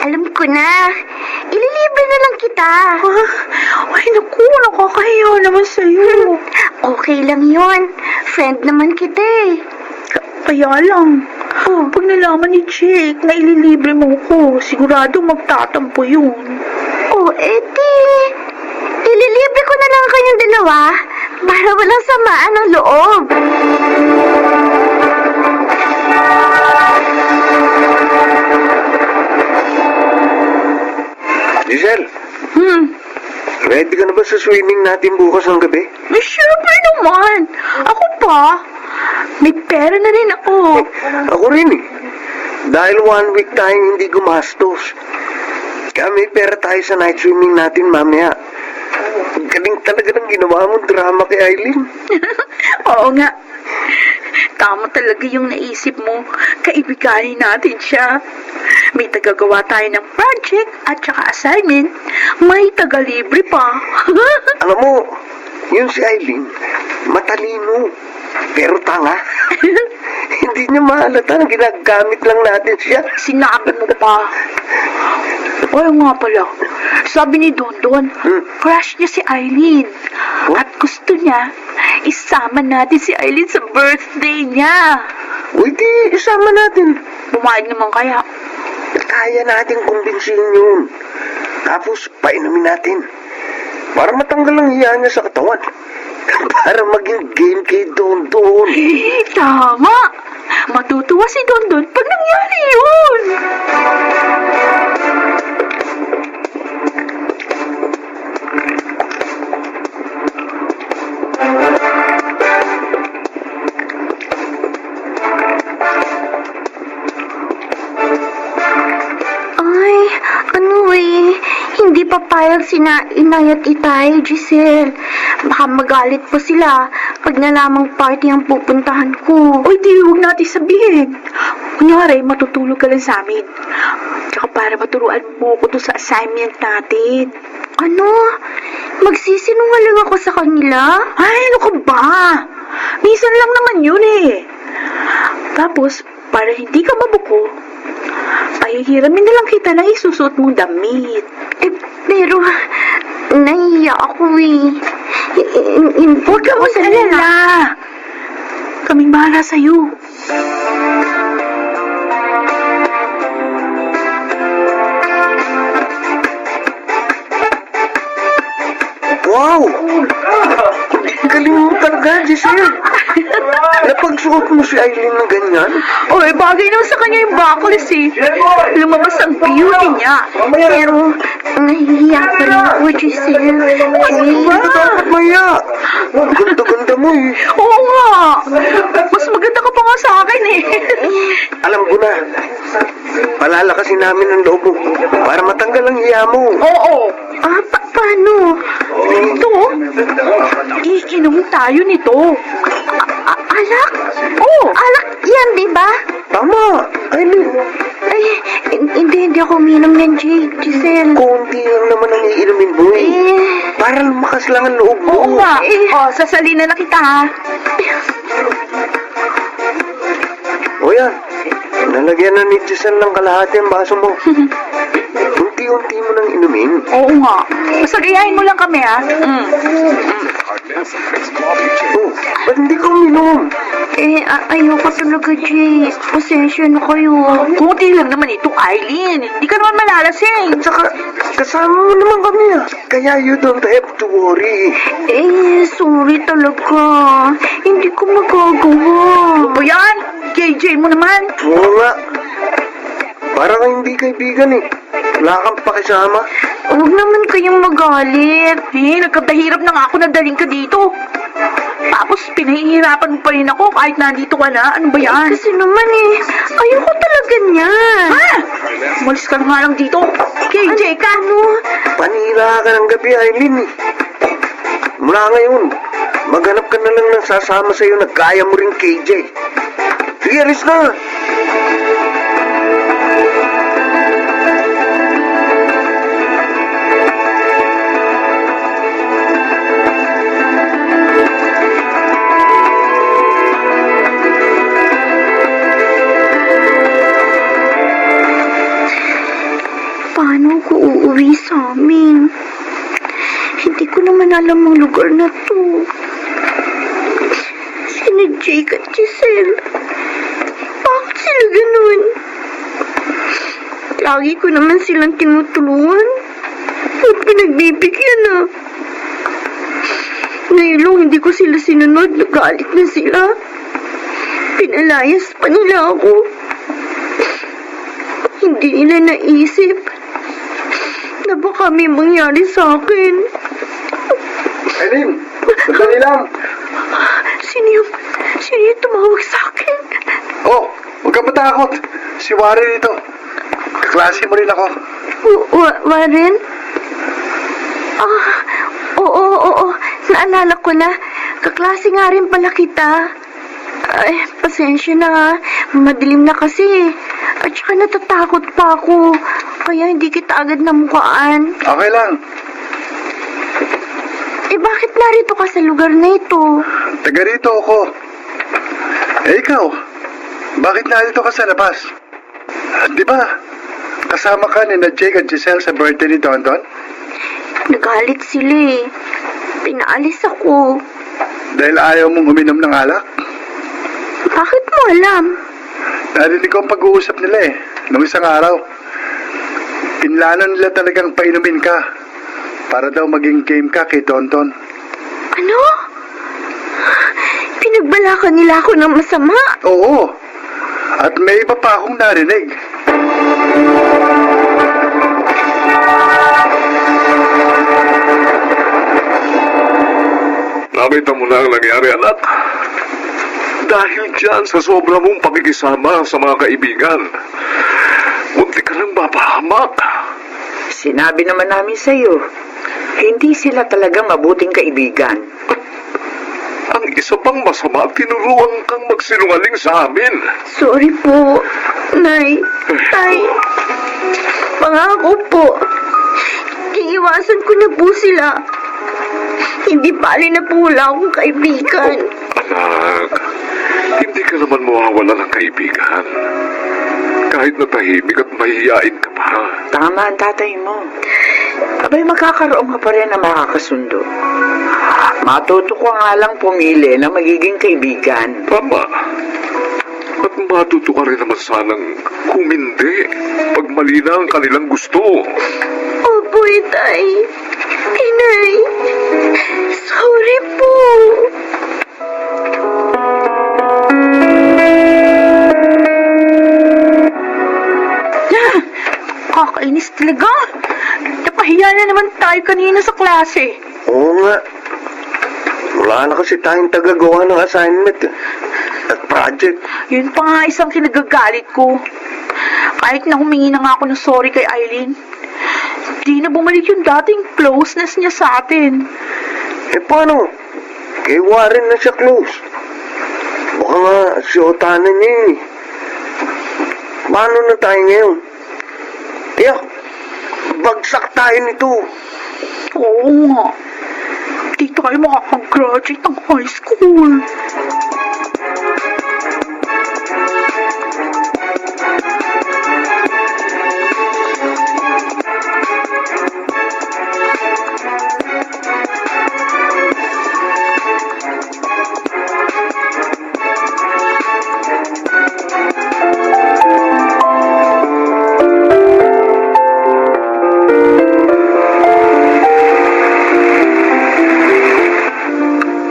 Alam ko na. Ililibre na lang kita. Ay, naku, nakakahiya naman sa'yo. Okay lang yon. Friend naman kita eh. Kaya lang, pag nalaman ni Jake na ililibre mo ko, sigurado magtatampo yun. Oh, edi. Ililibre ko na lang kayong dalawa para walang samaan ng loob. Giselle, ready ka na ba sa swimming natin bukas ng gabi? Eh, syempre naman. Ako pa. May pera na rin ako. Ako rin eh. Dahil 1 week tayong hindi gumastos. Kaya may pera tayo sa night swimming natin mamaya. Galing talaga ng ginawa mong drama kay Eileen. Oo nga. Tama talaga yung naisip mo. Kaibiganin natin siya. May tagagawa tayo ng project at saka assignment. May tagalibre pa. Alam mo, yun si Eileen, matalino, pero tanga. Hindi niya mahalata na ginagamit lang natin siya. Sinabi mo pa. Oo nga pala. Sabi ni Dondon, crush niya si Eileen. At gusto niya, isama natin si Eileen sa birthday niya. Uy, di, isama natin. Pumayag naman kaya. Kaya natin kumbinsihin yun. Tapos, painumin natin. Para matanggal ang hiya niya sa katawan. Para maging game kay Dondon. Tama! Matutuwa si Dondon pag nangyari yun! Ay, ano eh. Hindi papayag sina Inay at Itay, Giselle. Baka magalit pa sila pag nalamang party ang pupuntahan ko. Uy, di, huwag natin sabihin. Kunyari, matutulog ka lang sa amin. Tsaka para maturuan mo ko to sa assignment natin. Ano? Magsisinungaling ako sa kanila? Ay, ano ka ba? Minsan lang naman yun eh. Tapos, para hindi ka mabuko, pahihiramin na lang kita ng isusuot mong damit. Pero, nahiya ako eh. Huwag ka mag-alala. Kaming bahala sa'yo. Wow! Galing mo talaga, Giselle. Napagsuot mo si Aileen ng ganyan? Oy, bagay naman sa kanya yung backless eh. Lumabas ang beauty niya. Pero, nahiya pa rin ako, Giselle. Hindi ka dapat maya. Ganda-ganda mo eh. Oo nga. Mas maganda ka pa nga sa akin eh. Alam ko na. Palalakasin namin ang loob mo para matanggal ang hiya mo. Oo. Paano? Ito, iinom tayo nito. Alak? Oo. Alak yan, di ba? Tama, Aileen. Ay, hindi ako uminom ng Giselle. Konti lang naman ang iinumin mo eh. Para lumakas lang ang loob mo. Oo nga. Sasalina na kita ha. O yan, nalagyan na ni Giselle ng kalahati ang baso mo. Unti-unti mo nang inumin. Oo nga. Basta gayahin mo lang kami ha. Oh, ba't hindi ka uminom? Ayoko talaga, Jay. Pasensya na kayo. Kunti lang naman ito, Aileen. Hindi ka naman malalasing. Tsaka, kasama mo naman kami ah. Kaya you don't have to worry. Sorry talaga. Hindi ko magagawa. Ano ba yan? KJ mo naman. Oo nga. Parang hindi kaibigan eh. Wala kang pakisama. Huwag naman kayong magalit. Nagkatahirap na nga ako na daling ka dito. Tapos pinahihirapan mo pa rin ako kahit nandito ka na. Ano ba yan? Kasi naman ayoko talaga niyan. Ha? Umalis ka na nga lang dito. KJ ka. Ano? Panira ka ng gabi, Aileen eh. Mula ngayon, maghanap ka na lang ng sasama sa'yo na kaya mo rin KJ. Sige, alis na. Paano ko uuwi sa amin? Hindi ko naman alam ang lugar na to. Sina Jake at Giselle. Bakit sila ganun? Lagi ko naman silang tinutulungan. At pinagbibigyan na. Ngayon hindi ko sila sinunod. Nagalit na sila. Pinalayas pa nila ako. Hindi nila naisip na baka may mangyari sa akin. Aileen, sandali lang. Sino yung tumawag sa akin? Oh, huwag ka matakot. Si Warren ito. Kaklase mo rin ako. Warren? Oo. Naalala ko na. Kaklase nga rin pala kita. Ay, pasensya na ha. Madilim na kasi. At saka natatakot pa ako. Kaya hindi kita agad namukaan. Okay lang. Bakit narito ka sa lugar na ito? Taga rito ako. Ikaw, bakit narito ka sa labas? Di ba, kasama ka ni na Jake at Giselle sa birthday ni Dondon? Nagalit sila eh. Pinaalis ako. Dahil ayaw mong uminom ng alak? Bakit mo alam? Narinig ko ang pag-uusap nila eh, nung isang araw. Pinlano nila talagang painumin ka para daw maging game ka kay Tonton. Ano? Pinagbalakan nila ako ng masama? Oo, at may iba pa akong narinig. Nakita mo na ang nangyari, anak. Dahil dyan sa sobra mong pakikisama sa mga kaibigan, munti ka lang mapahamak. Sinabi naman namin sa'yo, hindi sila talaga mabuting kaibigan. Ang isa pang masama, tinuruan kang magsinungaling sa amin. Sorry po, Nay. Tay. Pangako po. Iiwasan ko na po sila. Hindi bali na po wala akong kaibigan. Anak, hindi ka naman mawawala ng kaibigan. Kahit na tahimik at mahihiyain ka pa. Tama ang tatay mo. Abay, magkakaroon ka pa rin na makakasundo. Matuto ko nga lang pumili na magiging kaibigan. Tama. At matuto ka rin naman sanang humindi pag mali na ang kanilang gusto. Opo, Itay. Inay. Sorry po. Kakainis talaga. Napahiya na naman tayo kanina sa klase. Oo nga. Wala na kasi tayong tagagawa ng assignment at project. Yun pa nga isang kinagagalit ko. Kahit na humingi na nga ako ng sorry kay Eileen, di na bumalik yung dating closeness niya sa atin. Eh paano? Kay Warren na siya close. Baka nga si Otana niya yun eh. Paano na tayo ngayon? Tiyak, bagsak tayo nito. Oo nga. Di tayo makakagraduate ng high school.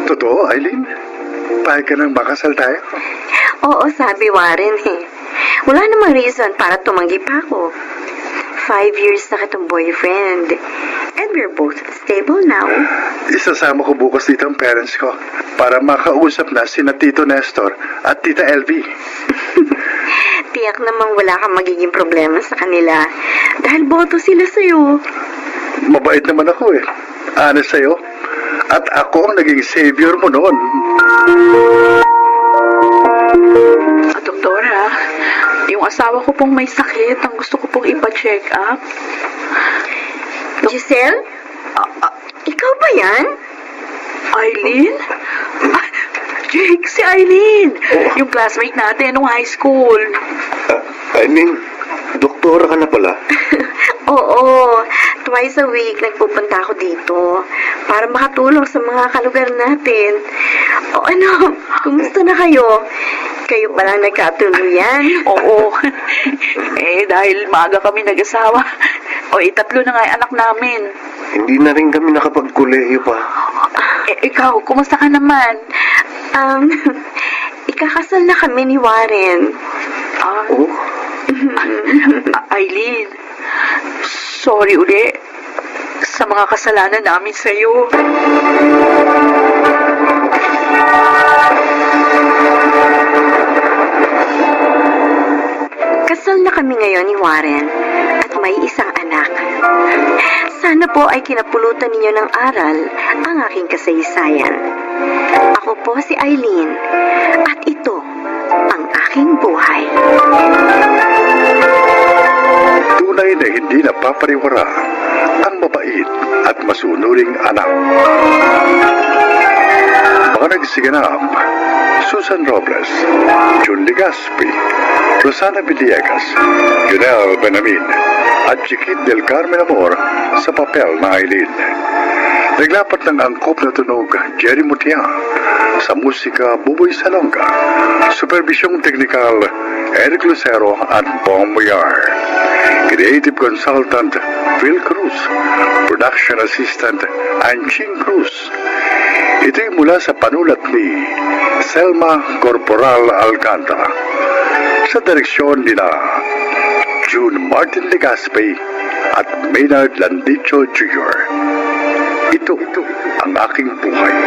Totoo, Eileen? Pahig ka nang makasal tayo? Oo, sabi Warren eh. Wala namang reason para tumanggi pa ako. 5 years na kitang boyfriend. And we're both stable now. Isasama ko bukas dito ang parents ko para makausap na sina Tito Nestor at Tita LV. Tiyak namang wala kang magiging problema sa kanila. Dahil boto sila sa'yo. Mabait naman ako eh. Honest sa'yo. At ako ang naging savior mo noon. Doktora, yung asawa ko pong may sakit, ang gusto ko pong ipa-check up. Giselle? Ikaw ba yan? Eileen? Ah, Jake, si Eileen! Yung classmate natin nung high school. I mean, doktora ka na pala. Oo, twice a week nagpupunta ako dito para makatulong sa mga kalugar natin. O ano, kumusta na kayo? Kayo pa lang nagkatuluyan? Oo. Dahil maaga kami nag-asawa. Tatlo na nga yung anak namin. Hindi na rin kami nakapagkuleyo pa. Ikaw, kumusta ka naman? Ikakasal na kami ni Warren. Oh? Eileen, sorry uli sa mga kasalanan namin sa'yo. Kasal na kami ngayon ni Warren at may isang anak. Sana po ay kinapulutan ninyo ng aral ang aking kasaysayan. Ako po si Eileen at ito ang aking buhay. Tunay na hindi napapariwara ang mabait at masunuring anak. Mga nagsiganap, Susan Robles, Jun Legaspi, Rosana Villegas, Junel Benamin, at Chiquit del Carmen Amor sa papel na Eileen. Naglapat ng angkop na tunog Jerry Mutia, sa musika Buboy Salonga, supervisyong teknikal Eric Lucero at Bong Muyar, creative consultant Phil Cruz, production assistant Anching Cruz. Ito'y mula sa panulat ni Selma Corporal Alcantara, sa direksyon nila June Martin Legaspi at Maynard Landicho Jr. Ito ang aking buhay.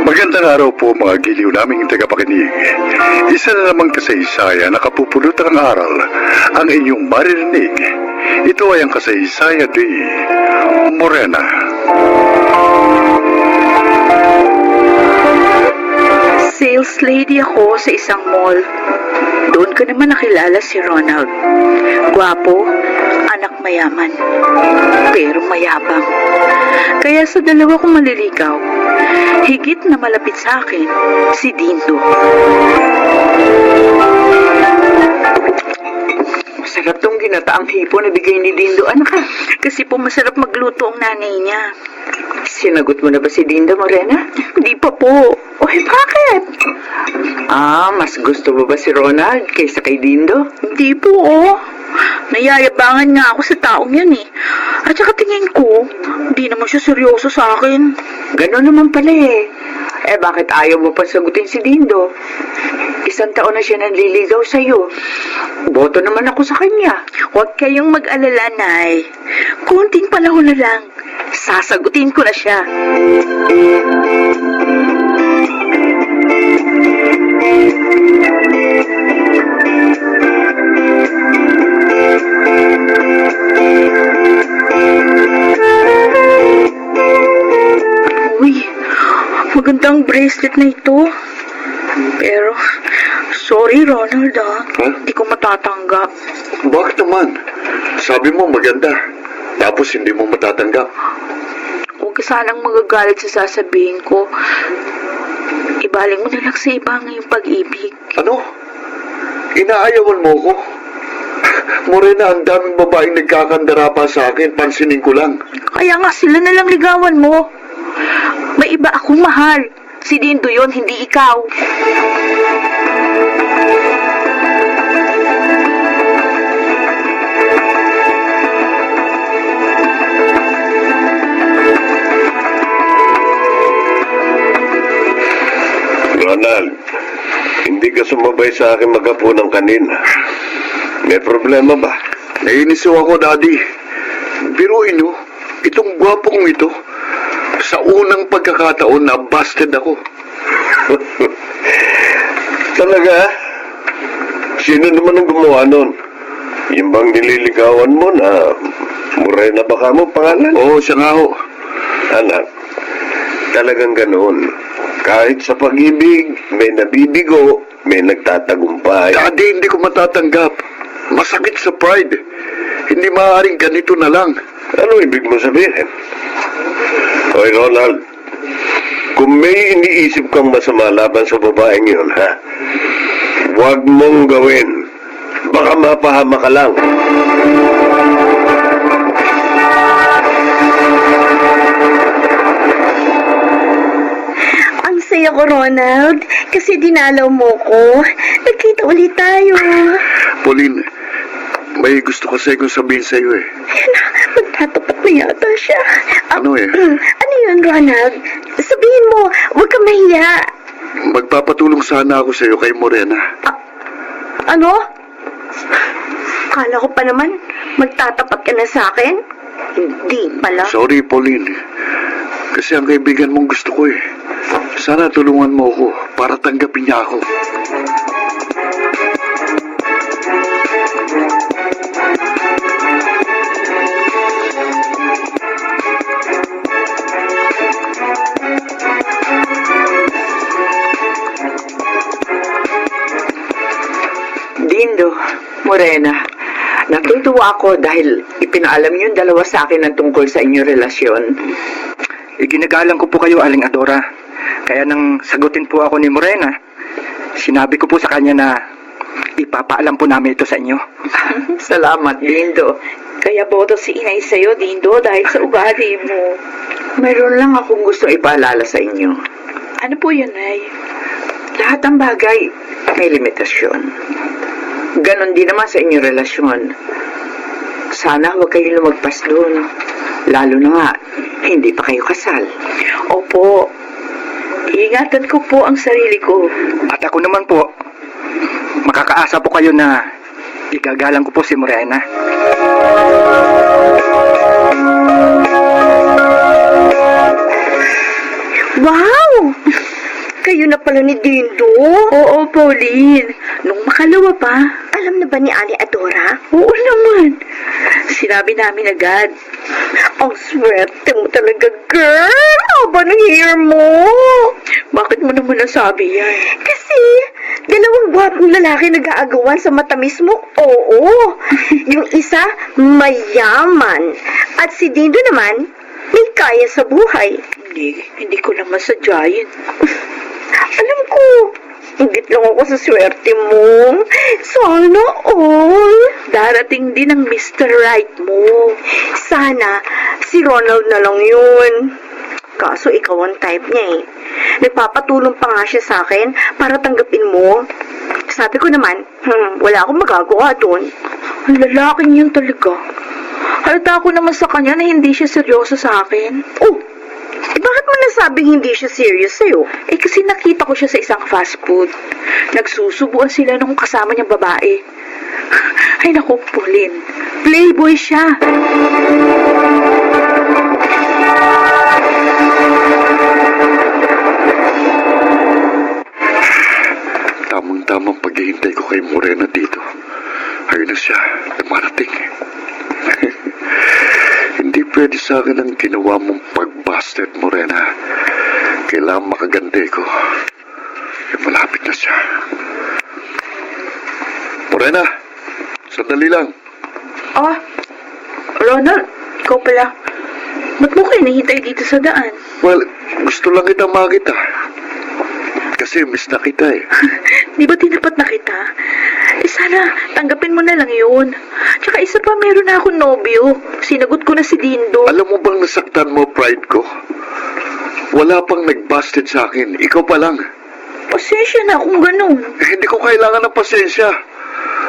Magandang araw po mga giliw naming tagapakinig. Isa na namang kasaysayan na kapupulutan ng aral ang inyong maririnig. Ito ay ang kasaysayan ni Morena. Sales lady ako sa isang mall. Doon ko naman nakilala si Ronald. Gwapo, anak mayaman. Pero mayabang. Kaya sa dalawa kong maliligaw, higit na malapit sa akin, si Dindo. Masarap tong ginataang hipo na bigay ni Dindo, anak ha. Kasi po masarap magluto ang nanay niya. Sinagot mo na ba si Dindo, Morena? Hindi pa po. Oy, bakit? Mas gusto mo ba si Ronald kaysa kay Dindo? Hindi po, oh. Nayayabangan nga ako sa taong yan eh. At saka tingin ko, hindi naman siya seryoso sa akin. Ganon naman pala eh. Bakit ayaw mo pa sagutin si Dindo? 1 taon na siya nanliligaw sa'yo. Boto naman ako sa kanya. Huwag kayong mag-alala, Nay. Kunting panahon na lang. Sasagutin ko na siya. Uy, magandang bracelet na ito. Pero, sorry Ronald Hindi ko matatanggap. Bakit naman? Sabi mo maganda. Tapos hindi mo matatanggap. Huwag ka sanang magagalit sa sasabihin ko. Ibaling mo na lang sa iba ang iyong pag-ibig. Ano? Inaayawan mo ko? Morena, ang daming babaeng nagkakandara pa sa akin. Pansinin ko lang. Kaya nga sila na lang ligawan mo. May iba akong mahal. Si Dindo yon, hindi ikaw. Ronald, hindi ka sumabay sa akin maghapunan kanina. May problema ba? Nainis ako, Daddy. Biruin mo, itong gwapong ito, sa unang pagkakataon na busted ako. Talaga? Sino naman ang gumawa nun? Yung bang nililigawan mo na Morena baka mo pangalan? Oo, siya nga ho. Anak, talagang ganoon. Kahit sa pag-ibig, may nabibigo, may nagtatagumpay. Daddy, hindi ko matatanggap. Masakit sa pride. Hindi maaaring ganito na lang. Ano ibig mo sabihin? Hoy, Ronald, kung may iniisip kang masama laban sa babaeng yun, ha? Huwag mong gawin. Baka mapahama ka lang. Ang saya ko, Ronald. Kasi dinalaw mo ko. Nagkita ulit tayo. Pauline, may gusto kasi akong sabihin sa iyo eh. Ayan na, magtatapat na yata siya. Ano eh? Ano yun, Ronald? Sabihin mo, huwag ka mahiya. Magpapatulong sana ako sa iyo kay Morena. Ano? Kala ko pa naman, magtatapat ka na sa akin? Hindi pala. Sorry, Pauline. Kasi ang kaibigan mong gusto ko eh. Sana tulungan mo ako para tanggapin niya ako. Dindo, Morena, natutuwa ako dahil ipinaalam niyo yung dalawa sa akin ng tungkol sa inyong relasyon. Iginagalang ko po kayo, Aling Adora. Kaya nang sagutin po ako ni Morena, sinabi ko po sa kanya na ipapaalam po namin ito sa inyo. Salamat, Dindo. Kaya boto si inay sa'yo, Dindo, dahil sa ugali mo. Mayroon lang akong gusto ipaalala sa inyo. Ano po yun, Nay? Lahat ng bagay may limitasyon. Ganon din naman sa inyong relasyon. Sana huwag kayo lumagpas doon. Lalo na nga, hindi pa kayo kasal. Opo. Iingatan ko po ang sarili ko. At ako naman po, makakaasa po kayo na igagalang ko po si Morena. Wow! Kayo na pala ni Dindo? Oo, Pauline. Nung makalawa pa, Alam na ba ni Ali Adora? oo naman. Sinabi namin agad. Ang swerte mo talaga, girl! Haba ng hair mo! Bakit mo naman nasabi yan? Kasi, Dalawang gwapong lalaki nag-aagawan sa matamis mo? Oo. Yung isa, mayaman. At si Dindo naman, may kaya sa buhay. Hindi ko naman sadyayin. Alam ko, ingit lang ako sa swerte mo. Sana all. Darating din ang Mr. Right mo. Sana, si Ronald na lang yun. Kaso ikaw ang type niya eh. Nagpapatulong pa nga siya sa akin para tanggapin mo. Sabi ko naman, wala akong magagawa doon. Ang lalaking yun talaga. Halata ko naman sa kanya na hindi siya seryoso sa akin. Oh, bakit mo nasabing hindi siya serious sa'yo? Kasi nakita ko siya sa isang fast food. Nagsusubuan sila nung kasama niyang babae. Ay naku, Pauline. Playboy siya. Tamang-tamang paghihintay ko kay Morena dito. Ayun na siya, dumarating. Hindi pwede sa akin ang ginawa mong pag-bastard, Morena. Kailangan makagante ko. Malapit na siya. Morena, sandali lang. Ah, Ronald, ikaw pala. Ba't mo kayo nahintay dito sa daan? Well, gusto lang kita makita. Kasi miss na kita eh. Di ba tinapat na kita? Sana, tanggapin mo na lang yun. Tsaka isa pa, meron na akong nobyo. Sinagot ko na si Dindo. Alam mo bang nasaktan mo pride ko? Wala pang nag-busted sa akin. Ikaw pa lang. Pasensya na kung ganun. Hindi ko kailangan ng pasensya.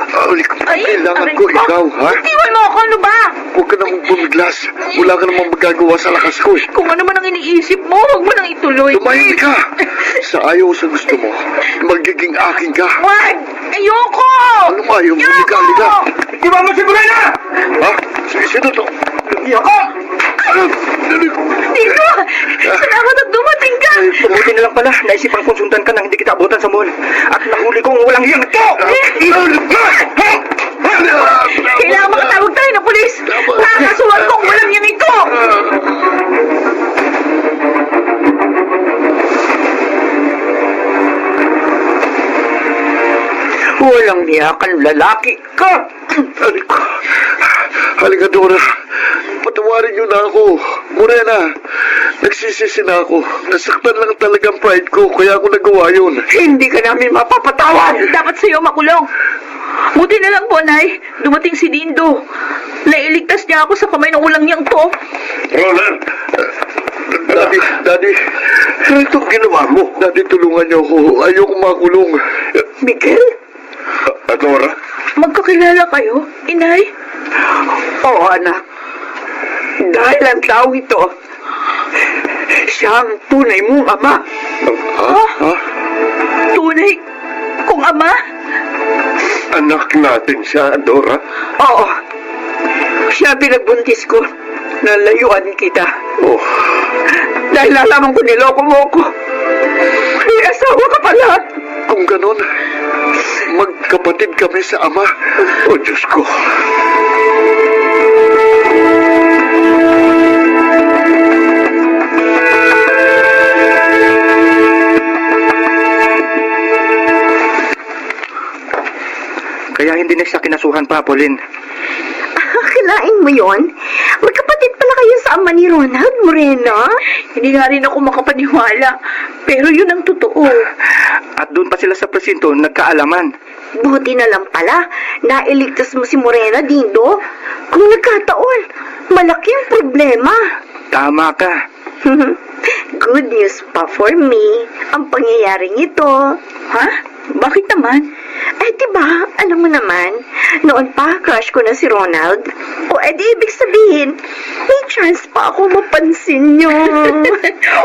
Kailangan ko ikaw, ha? Iwan mo ako, ano ba? Huwag ka namang bumiglas. Wala ka namang magagawa sa lakas ko eh. Kung ano man ang iniisip mo, huwag mo nang ituloy. Tumahimik ka! Sa ayaw sa gusto mo, magiging akin ka. Wag! Ayoko! Ano mo ayaw mo? Liga! Di ba mo si Morena? Ha? Sino to? Iyoko! Dito! Salamat at dumating ka! Mabuti na lang pala, naisipan kong sundan ka nang hindi kita abutan sa mall. At nahuli kong walang hiyang ito! Kailangan makatawag tayo ng pulis! Kakasuhan kong walang yan ito! Walang niyakan lalaki ka! Halika, Dora. Patawarin niyo na ako. Morena, nagsisisi na ako. Nasaktan lang talagang pride ko, kaya ako nagawa yun. Hindi ka namin mapapatawad! Dapat sa'yo makulong. Buti na lang po, Nay. Dumating si Dindo. Nailigtas niya ako sa kamay ng ulang niyang to. Roland! Daddy, ano itong ginawa mo? Daddy, tulungan niyo ako. Ayoko makulong. Miguel? Dora? Magkakilala kayo, Inay? Oo, anak. Dahil ang tao ito, siya ang tunay mong ama. Ha? Tunay kung ama? Anak natin siya, Dora. Oo. Siya pinagbuntis ko na layuan kita. Oh, Dahil nalaman ko niloko mo ko. May asawa ka pala. kung ganun, magkapatid kami sa ama. Oh, Diyos ko. Kaya hindi na siya kinasuhan pa, Pauline. Akalain mo yon? Magkapatid pala kayo sa ama ni Ronald, Morena? Hindi nga rin ako makapaniwala. Pero yun ang totoo. At doon pa sila sa presinto nagkaalaman. Buti na lang pala, nailigtas mo si Morena, Dindo. Kung nagkataon, malaki ang problema. Tama ka. Good news pa for me, ang pangyayaring ito. Ha? Bakit naman? Ay, diba, alam mo naman, noon pa, crush ko na si Ronald. O, edi ibig sabihin, may chance pa ako mapansin niyo.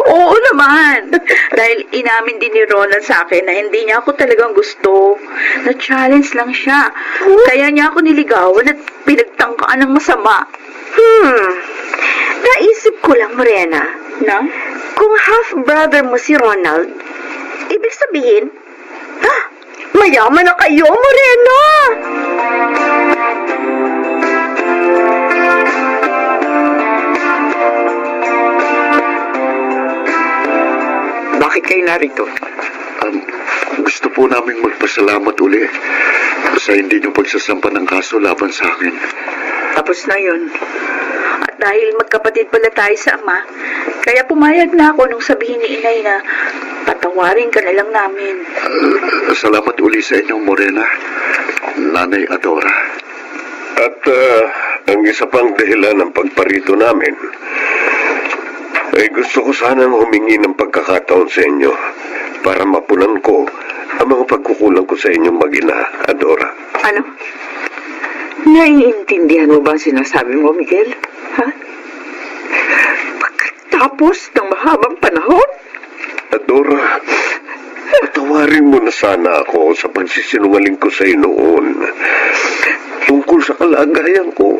Oo naman. Dahil inamin din ni Ronald sa akin na hindi niya ako talagang gusto. Na-challenge lang siya. Kaya niya ako niligawan at pinagtangkaan ng masama. Naisip ko lang, Morena, Na? kung half-brother mo si Ronald, ibig sabihin, mayaman na kayo, Morena! Bakit kayo narito? Gusto po po namin magpasalamat uli sa hindi niyo pagsasampa ng kaso laban sa akin. Tapos na yun. At dahil magkapatid pala tayo sa ama, kaya pumayag na ako nung sabihin ni inay na patawarin ka na lang namin. Salamat uli sa inyo, Morena, Nanay Adora. At ang isa pang dahilan ng pagparito namin ay gusto ko sanang humingi ng pagkakataon sa inyo para mapunan ko ang mga pagkukulang ko sa inyong mag-ina, Adora. Ano? Naiintindihan mo ba ang sinasabi mo, Miguel? Ha? Pagkatapos ng mahabang panahon? Adora, patawarin mo na sana ako sa pagsisinungaling ko sa iyo noon tungkol sa kalagayan ko.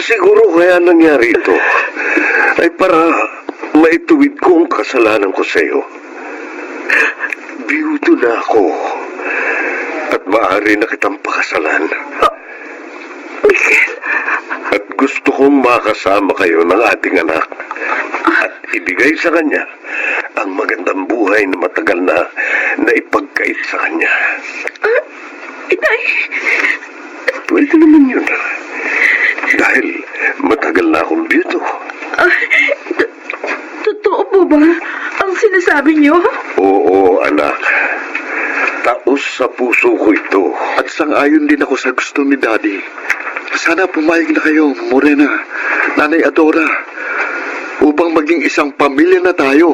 Siguro kaya nangyari ito ay para maituwid ko ang kasalanan ko sa iyo. Biyudo na ako at maaari na kitang pakasalan. Miguel! At gusto kong makasama kayo ng ating anak at ibigay sa kanya ang magandang buhay na matagal na ipagkait sa kanya. Inay! Pwede naman yun. Dahil matagal na akong biyudo. Totoo po ba ang sinasabi niyo? Oo, anak. Taos sa puso ko ito. At sang-ayon din ako sa gusto ni Daddy. Sana pumayag na kayo, Morena, Nanay Adora, upang maging isang pamilya na tayo.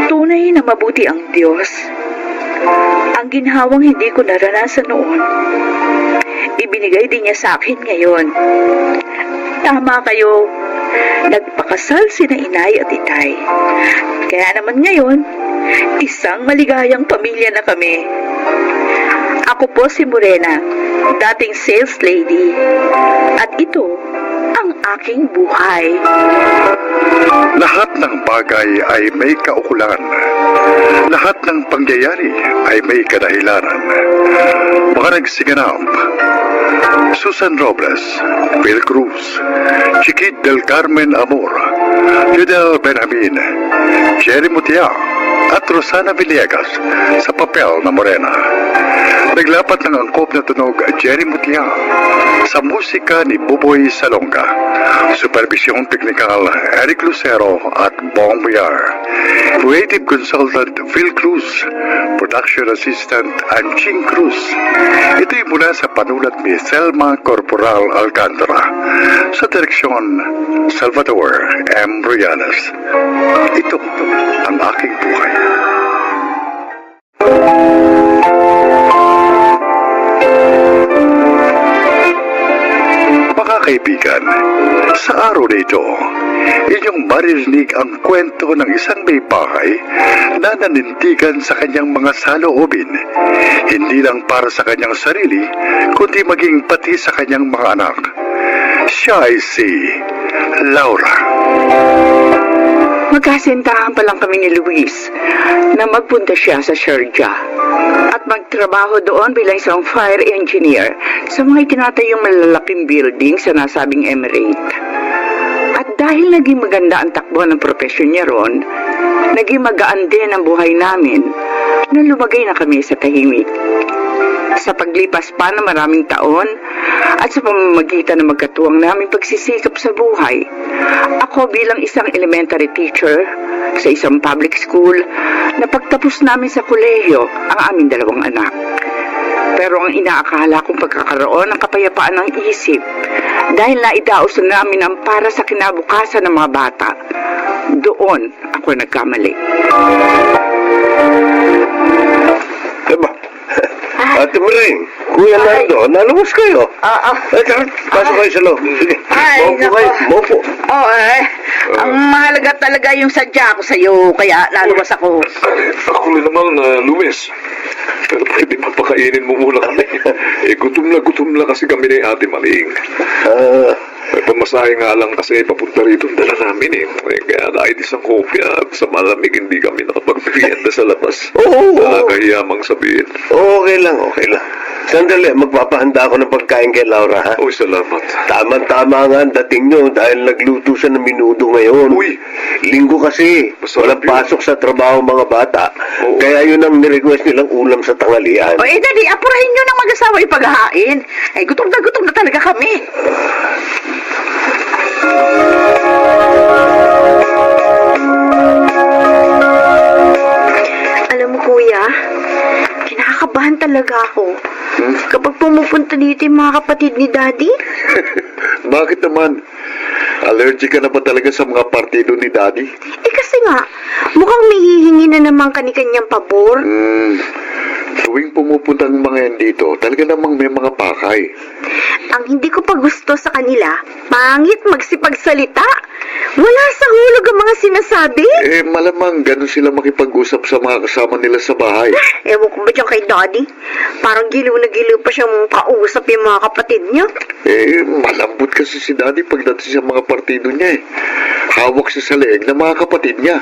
Tunay na mabuti ang Diyos. Ang ginhawang hindi ko naranasan noon, ibinigay din niya sa akin ngayon. Tama kayo, nagpakasal sina inay at itay. Kaya naman ngayon, isang maligayang pamilya na kami. Ako po si Morena, dating sales lady. At ito, ang aking buhay. Lahat ng bagay ay may kaukulan. Lahat ng pangyayari ay may kadahilanan. Mga nagsiganap: Susan Robles, Phil Cruz, Chiquit del Carmen Amor, Fidel Benjamin, Jerry Mutia, at Rosana Villegas sa papel na Morena. Naglapat ng angkop na tunog Jerry Mutia sa musika ni Buboy Salonga. Supervisyong teknikal Eric Lucero at Bong Villar. Creative Consultant Phil Cruz. Production Assistant Anching Cruz. Ito'y mula sa panulat ni Selma Corporal Alcantara. Sa direksyon Salvador M. Royanes. Ito ang aking buhay. Mga kaibigan, sa araw na ito, inyong maririnig ang kwento ng isang may bahay na nanindigan sa kanyang mga saloobin, hindi lang para sa kanyang sarili, kundi maging pati sa kanyang mga anak. Siya ay si Laura. Magkasintahan pa lang kami ni Luis na magpunta siya sa Sharjah at magtrabaho doon bilang isang fire engineer sa mga itinatayong malalaking building sa nasabing emirate. At dahil naging maganda ang takbo ng profesyon niya ron, naging magaan din ang buhay namin na lumagay na kami sa tahimik. Sa paglipas pa ng maraming taon at sa pamamagitan ng magkatuwang naming pagsisikap sa buhay, ako bilang isang elementary teacher sa isang public school, na pagtapos namin sa kolehiyo ang aming dalawang anak. Pero ang inaakala kong pagkakaroon ng kapayapaan ng isip dahil naidaos na namin ang para sa kinabukasan ng mga bata, doon ako nagkamali. Diba? Ate Maring, Kuya Nardo, nalabas kayo. Tara, pasok kayo sa loob. Sige, maupo kayo, maupo. Ang mahalaga talaga yung sadya ko sa'yo, kaya laluwas ako. Ako rin naman, Luis. Pero pwede mapakainin mo muna kami. Gutom na kasi kami ni Ate Maring. pamasahe nga lang kasi papunta rito ang dala namin eh. Kaya kahit isang kopya, sa malamig hindi kami nakapagpirienda sa labas. Oo. Nakakahiyamang sabihin. Okay lang, okay lang. Sandali, magpapahanda ako ng pagkain kay Laura, ha? Uy, salamat. Tama-tama nga ang dating nyo dahil nagluto siya ng minudo ngayon. Uy. Linggo kasi. Masarap Walang yun. pasok sa trabaho mga bata. Oo. Kaya yun ang nirequest nilang ulam sa tanghalian. O Daddy, apurahin nyo ng mag-asawa yung paghahain. Ay, gutom na talaga kami. Alam mo, Kuya, kinakabahan talaga ako. Kapag pumupunta dito yung mga kapatid ni Daddy, Bakit naman? Allergic ka na ba talaga sa mga partido ni Daddy? kasi nga, mukhang may hihingi na naman kani-kanyang pabor. Tuwing pumupunta ang mga yan dito, talaga namang may mga pakay. Ang hindi ko pa gusto sa kanila, pangit magsipagsalita. Wala sa hulog ang mga sinasabi. Malamang ganun sila makipag-usap sa mga kasama nila sa bahay. Ewan ko ba dyan kay Daddy? Parang giliw na giliw pa siyang kausap yung mga kapatid niya. Malambot kasi si Daddy pagdating sa mga partido niya eh. Hawak siya sa leeg ng mga kapatid niya.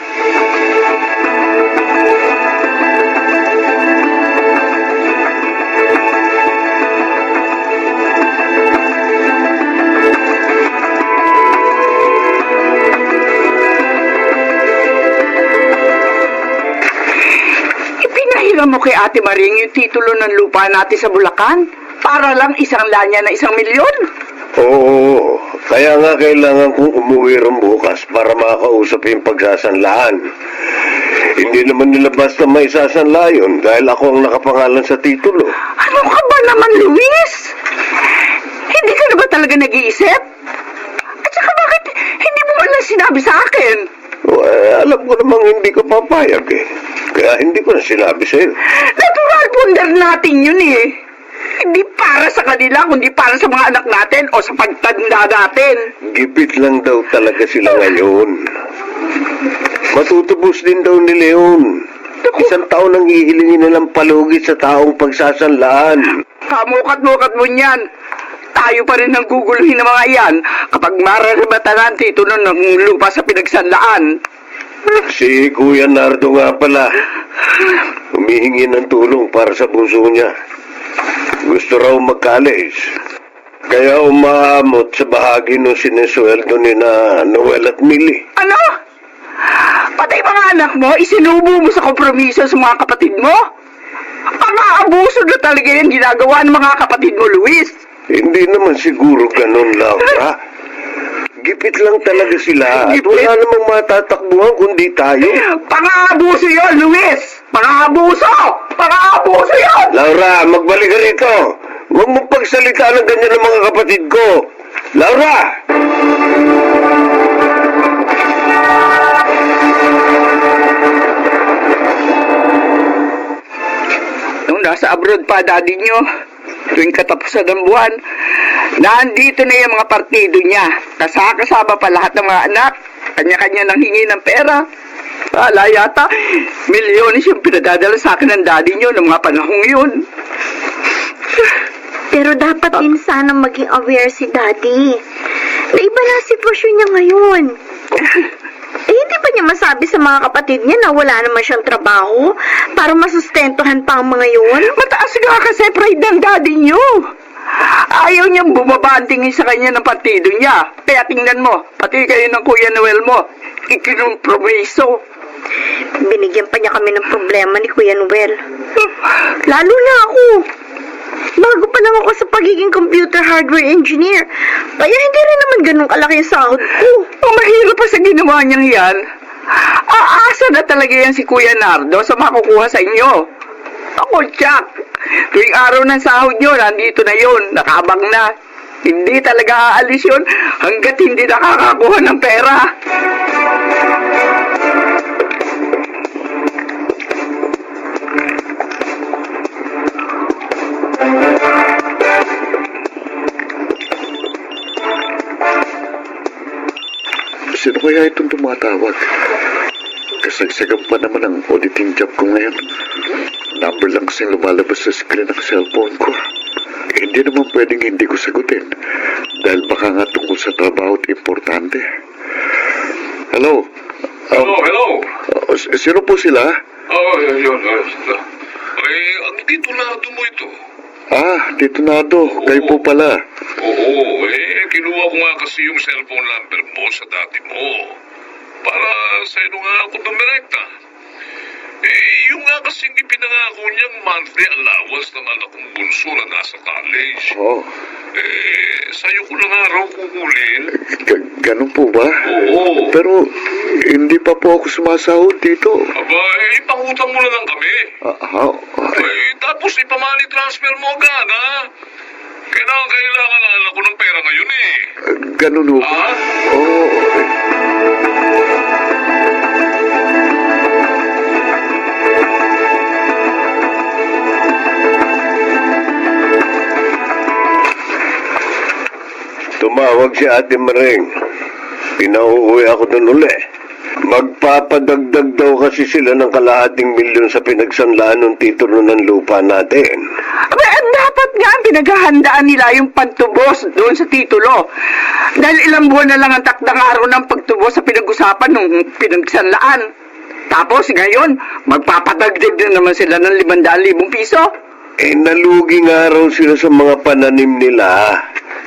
Ipinahiram mo kay Ate Maring yung titulo ng lupa natin sa Bulacan para lang isang lanya na 1 milyon. Oo, kaya nga kailangan kong umuwi rin bukas para makausap yung pagsasanlaan. Hindi naman nila basta may sasanla yun dahil ako ang nakapangalan sa titulo. Ano ka ba naman, Luis? Hindi ka na ba talaga nag-iisip? At saka bakit hindi mo man lang sinabi sa akin? Alam ko namang hindi ko papayag eh. Kaya hindi ko na sinabi sa'yo. Natural pundar natin yun eh. Hindi para sa kanila, kundi para sa mga anak natin o sa pagtanda natin. Gipit lang daw talaga sila ngayon. Matutubos din daw ni Leon. 1 taon ang hihilingin nilang palugit sa taong pagsasanlaan. Kamukat-mukat mo niyan. Tayo pa rin ang guguluhin ng mga iyan kapag mararibatan ang titulo ng lupa sa pinagsanlaan. Si Kuya Nardo nga pala, humihingi ng tulong para sa bunso niya. Gusto raw mag-college. Kaya umaamot sa bahagi ng sinesweldo ni na Noel at Millie. Ano? Patay mga anak mo, isinubo mo sa kompromiso sa mga kapatid mo? Pang-aabuso na talaga yung ginagawa ng mga kapatid mo, Luis. Hindi naman siguro ganun, Laura. Gipit lang talaga sila at wala namang matatakbuhan kundi tayo. Pang-aabuso yun, Luis! Pang-aabuso! Pang-aabuso yun! Laura, magbalik ka rito. Huwag mong pagsalita ng ganyan ng mga kapatid ko. Laura! Nung nasa abroad pa, daddy nyo, tuwing katapusan ng buwan, nandito na yung mga partido niya. Kasama pa lahat ng mga anak. Kanya-kanya nang hingi ng pera. Ala yata, milyones yung pinadadala sa akin ng daddy nyo ng mga panahong yun. Pero dapat din sana maging aware si Daddy. Na iba na ang sitwasyon niya ngayon. Hindi ba niya masabi sa mga kapatid niya na wala naman siyang trabaho para masustentuhan pa ang mga yun? Mataas nga kasi pride ng daddy nyo. Ayaw niyang bumabandingin sa kanya ng partido niya. Kaya tingnan mo, pati kayo ng Kuya Noel mo, ikinumpromiso. Binigyan pa niya kami ng problema ni Kuya Noel. Lalo na ako. Bago pa lang ako sa pagiging computer hardware engineer. Kaya hindi rin naman ganun kalaki yung sahod ko. Mahirap pa sa ginawa niyang yan. Aasa na talaga yan si Kuya Nardo sa makukuha sa inyo. Ako, Jack. Tuwing araw ng sahod nyo, nandito na yun. Nakabang na. Hindi talaga aalis yun hanggat hindi nakakakuha ng pera. Sino kaya itong tumatawag? Kasagsagan pa naman ang auditing job ko ngayon. Number lang kasing lumalabas sa screen ng cellphone ko. hindi naman pwedeng hindi ko sagutin. Dahil baka nga tungkol sa trabaho at importante. Hello? Hello. Sino po sila? Yun. Ang titulado mo ito. Tito Nado. Kayo po pala. Oo, kinuha ko nga kasi yung cellphone number mo sa dati mo. Para sa ino nga ako dumirekta. Yung nga kasing ipinangako niyang monthly allowance ng anak kong bunso na nasa college. Sa'yo ko lang araw kukulin. Ganun po ba? Oo. Pero hindi pa po ako sumasahod dito. Aba, ipangutang mo na lang kami. Tapos ipamani transfer mo agad, ha? Kailangan na alam ko ng pera ngayon, eh. Ganun po. Tumawag si Ate Maring. Pinauuwi ako dun uli. Magpapadagdag daw kasi sila ng kalahating milyon sa pinagsanlaan ng titulo ng lupa natin. Dapat nga pinaghahandaan nila yung pagtubos doon sa titulo. Dahil ilang buwan na lang ang takdang araw ng pagtubos sa pinag-usapan nung pinagsanlaan. Tapos ngayon, magpapadagdag na naman sila ng 500,000 piso. Nalugi nga raw sila sa mga pananim nila.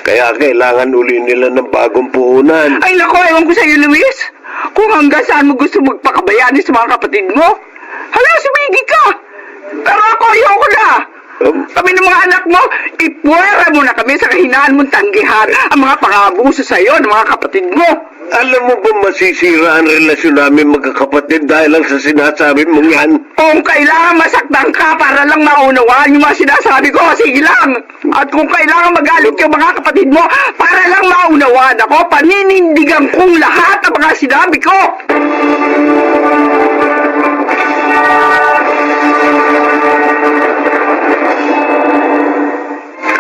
Kaya kailangan uli nila ng bagong puhunan. Ay nako, ewan ko sa'yo, Luis. Kung hanggang saan mo gusto magpakabayani sa mga kapatid mo. Hala, sumigi ka! Pero ako, ayoko na! Kami ng mga anak mo, ipuwera mo na kami sa kahinaan mong tanggihan ang mga pangabuso sa'yo ng mga kapatid mo. Alam mo ba masisira ang relasyon namin magkakapatid dahil lang sa sinasabi mong yan? Kung kailangan masaktan ka para lang maunawaan yung mga sinasabi ko, sige lang. At kung kailangan magalit yung mga kapatid mo para lang maunawaan ako, paninindigan kong lahat ang mga sinabi ko.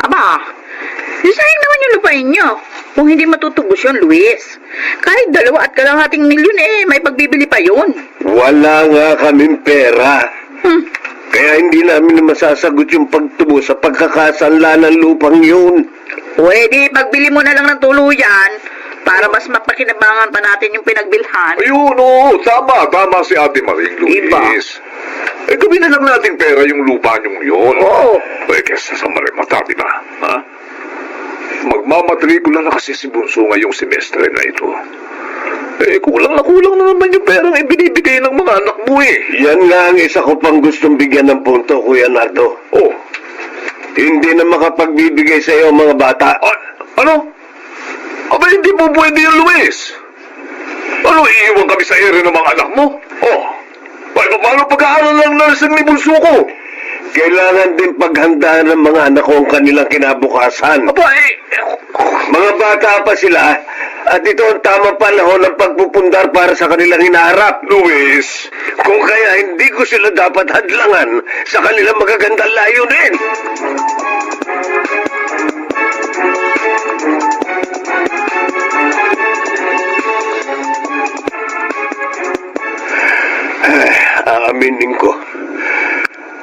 Aba, sayang naman yung lupain nyo. Kung hindi matutubos yun, Luis. Kahit 2.5 milyon may pagbibili pa yun. Wala nga kaming pera. Kaya hindi namin masasagot yung pagtubo sa pagkakasanla ng lupang yun. Pwede, pagbili mo na lang ng tuluyan para mas mapakinabangan pa natin yung pinagbilhan. Ayun, oo. Tama si Ate Maring, Luis. Iba. Gawin na lang natin pera yung lupa niyong yun. Oo. Kesa sa marimata, di ba? Ha? Magmamatrikula na kasi si Bunso ngayong semestre na ito. Kulang na naman yung perang ibinibigay ng mga anak mo eh. Yan nga ang isa ko pang gustong bigyan ng punto, Kuya Nardo. Hindi na makapagbibigay sa iyo mga bata. Ano? Aba, hindi mo pwede yun, Luis. Iiwan kami sa ere ng mga anak mo? Paano pag-aaral lang nursing ni Bunso ko? Kailangan din paghandaan ng mga anak ko ang kanilang kinabukasan. Mga bata pa sila, at ito ang tamang panahon ng pagpupundar para sa kanilang hinaharap. Luis, Kung kaya hindi ko sila dapat hadlangan sa kanilang magagandang layunin. Aaminin ko.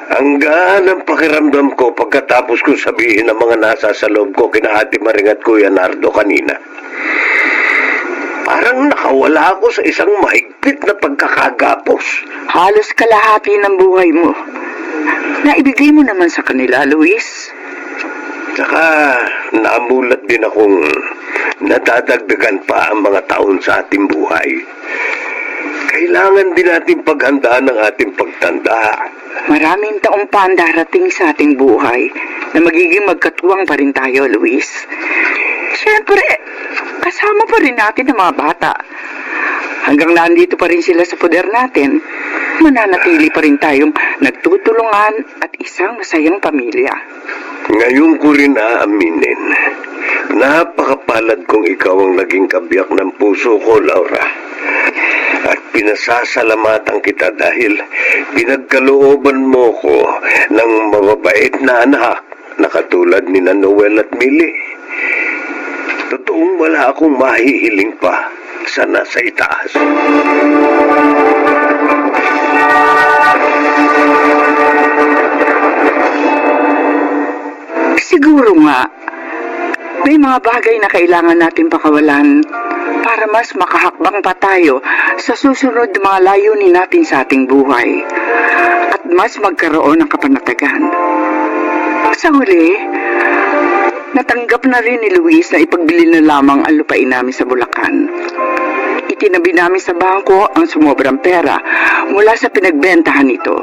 Ang gaan ang pakiramdam ko pagkatapos kong sabihin ang mga nasa sa loob ko kina Ate Maring at Kuya Nardo kanina. Parang nakawala ako sa isang mahigpit na pagkakagapos. Halos kalahati ng buhay mo. Naibigay mo naman sa kanila, Luis. Tsaka namulat din akong nadadagdagan pa ang mga taon sa ating buhay. Kailangan din natin paghandaan ang ating pagtanda. Maraming taong pa ang darating sa ating buhay na magiging magkatuwang pa rin tayo, Luis. Siyempre, kasama pa rin natin ang mga bata. Hanggang nandito pa rin sila sa poder natin, mananatili pa rin tayong nagtutulungan at isang masayang pamilya. Ngayon ko rin aaminin, napakapalad kong ikaw ang naging kabiyak ng puso ko, Laura. At pinasasalamatan kita dahil pinagkalooban mo ko ng mababait na anak na katulad ni Noel at Millie. Totoong wala akong mahihiling pa sa nasa itaas. Siguro nga, may mga bagay na kailangan natin pakawalan para mas makahakbang pa tayo sa susunod na mga layunin natin sa ating buhay at mas magkaroon ng kapanatagan. Sa huli, natanggap na rin ni Luis na ipagbili na lamang ang lupain namin sa Bulacan. Itinabi namin sa bangko ang sumobrang pera mula sa pinagbentahan nito.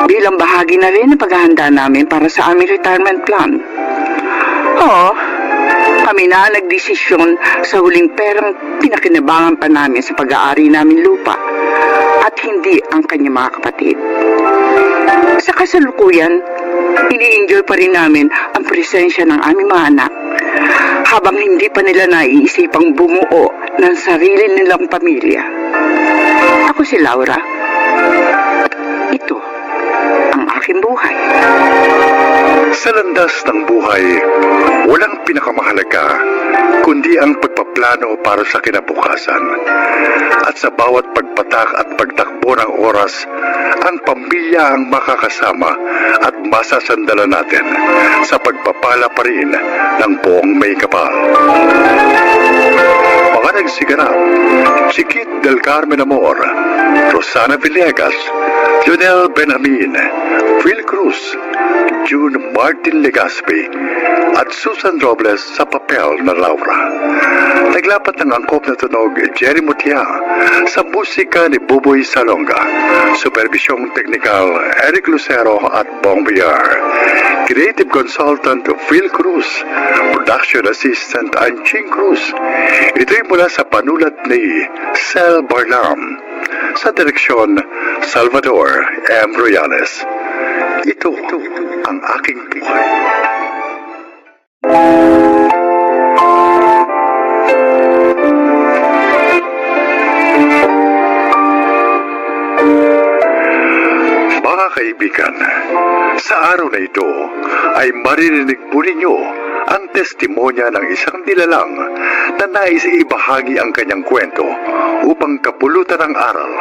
Bilang bahagi na rin ng paghahanda namin para sa aming retirement plan. Oo, kami na nagdesisyon sa huling perang pinakinabangan pa namin sa pag-aari namin lupa at hindi ang kanyang mga kapatid. Sa kasalukuyan, ini-enjoy pa rin namin ang presensya ng aming mga anak habang hindi pa nila naiisipang bumuo ng sarili nilang pamilya. Ako si Laura. Ito ang aking buhay. Sa landas ng buhay, walang pinakamahalaga kundi ang pagpaplano para sa kinabukasan. At sa bawat pagpatak at pagtakbo ng oras, ang pamilya ang makakasama at masasandala natin sa pagpapala pa rin ng buong may kapal. Mga nagsiganap, si Kit Del Carmen Amor, Rosana Villegas, Jonel Benjamin, Phil Cruz, June Martin Legaspi, at Susan Robles sa papel na Laura. Naglapat ng angkop na tunog Jerry Mutia sa musika ni Buboy Salonga, supervisyong teknikal Eric Lucero at Bong Villar, creative consultant Phil Cruz, production assistant Anching Cruz. Ito'y mula sa panulat ni Sel Barlam, sa direksyon Salvador M. Royales. Ito ang aking buhay. Mga kaibigan, sa araw na ito ay maririnig po ninyo ang testimonya ng isang nilalang na nais ibahagi ang kanyang kwento upang kapulutan ng aral.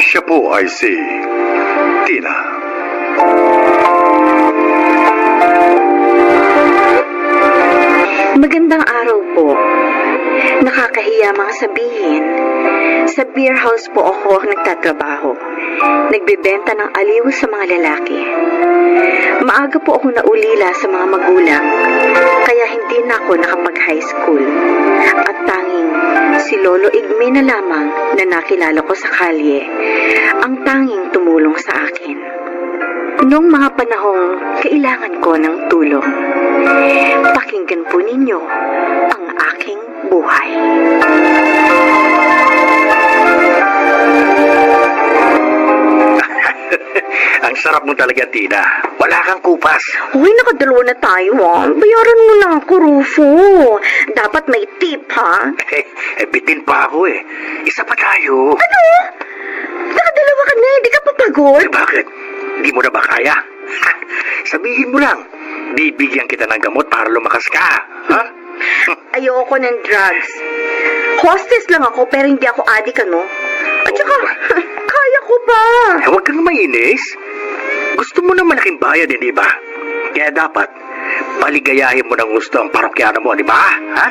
Siya po ay si Tina. Magandang araw po. Nakakahiya mga sabihin. Sa beer house po ako nagtatrabaho. Nagbebenta ng aliw sa mga lalaki. Maaga po ako naulila sa mga magulang, kaya hindi na ako nakapag-high school. At tanging si Lolo Igme na lamang na nakilala ko sa kalye, ang tanging tumulong sa akin. Noong mga panahong kailangan ko ng tulong, pakinggan po ninyo ang aking buhay. Ang sarap mo talaga, Tina. Wala kang kupas. Uy, nakadalawa na tayo, ah. Bayaran mo na ako, Rufo. Dapat may tip, ha? Bitin pa ako eh. Isa pa tayo. Ano? Nakadalawa ka na, di ka papagod? Bakit? Di mo na ba kaya? Sabihin mo lang. Bibigyan kita ng gamot para lumakas ka. Ha? Ayoko ng drugs. Hostess lang ako, pero hindi ako adik, ano? At saka, kaya ko ba? Huwag kang mainis. Gusto mo ng malaking bayad, hindi ba? Kaya dapat, paligayahin mo ng gusto ang parokyano mo, di ba? Ha?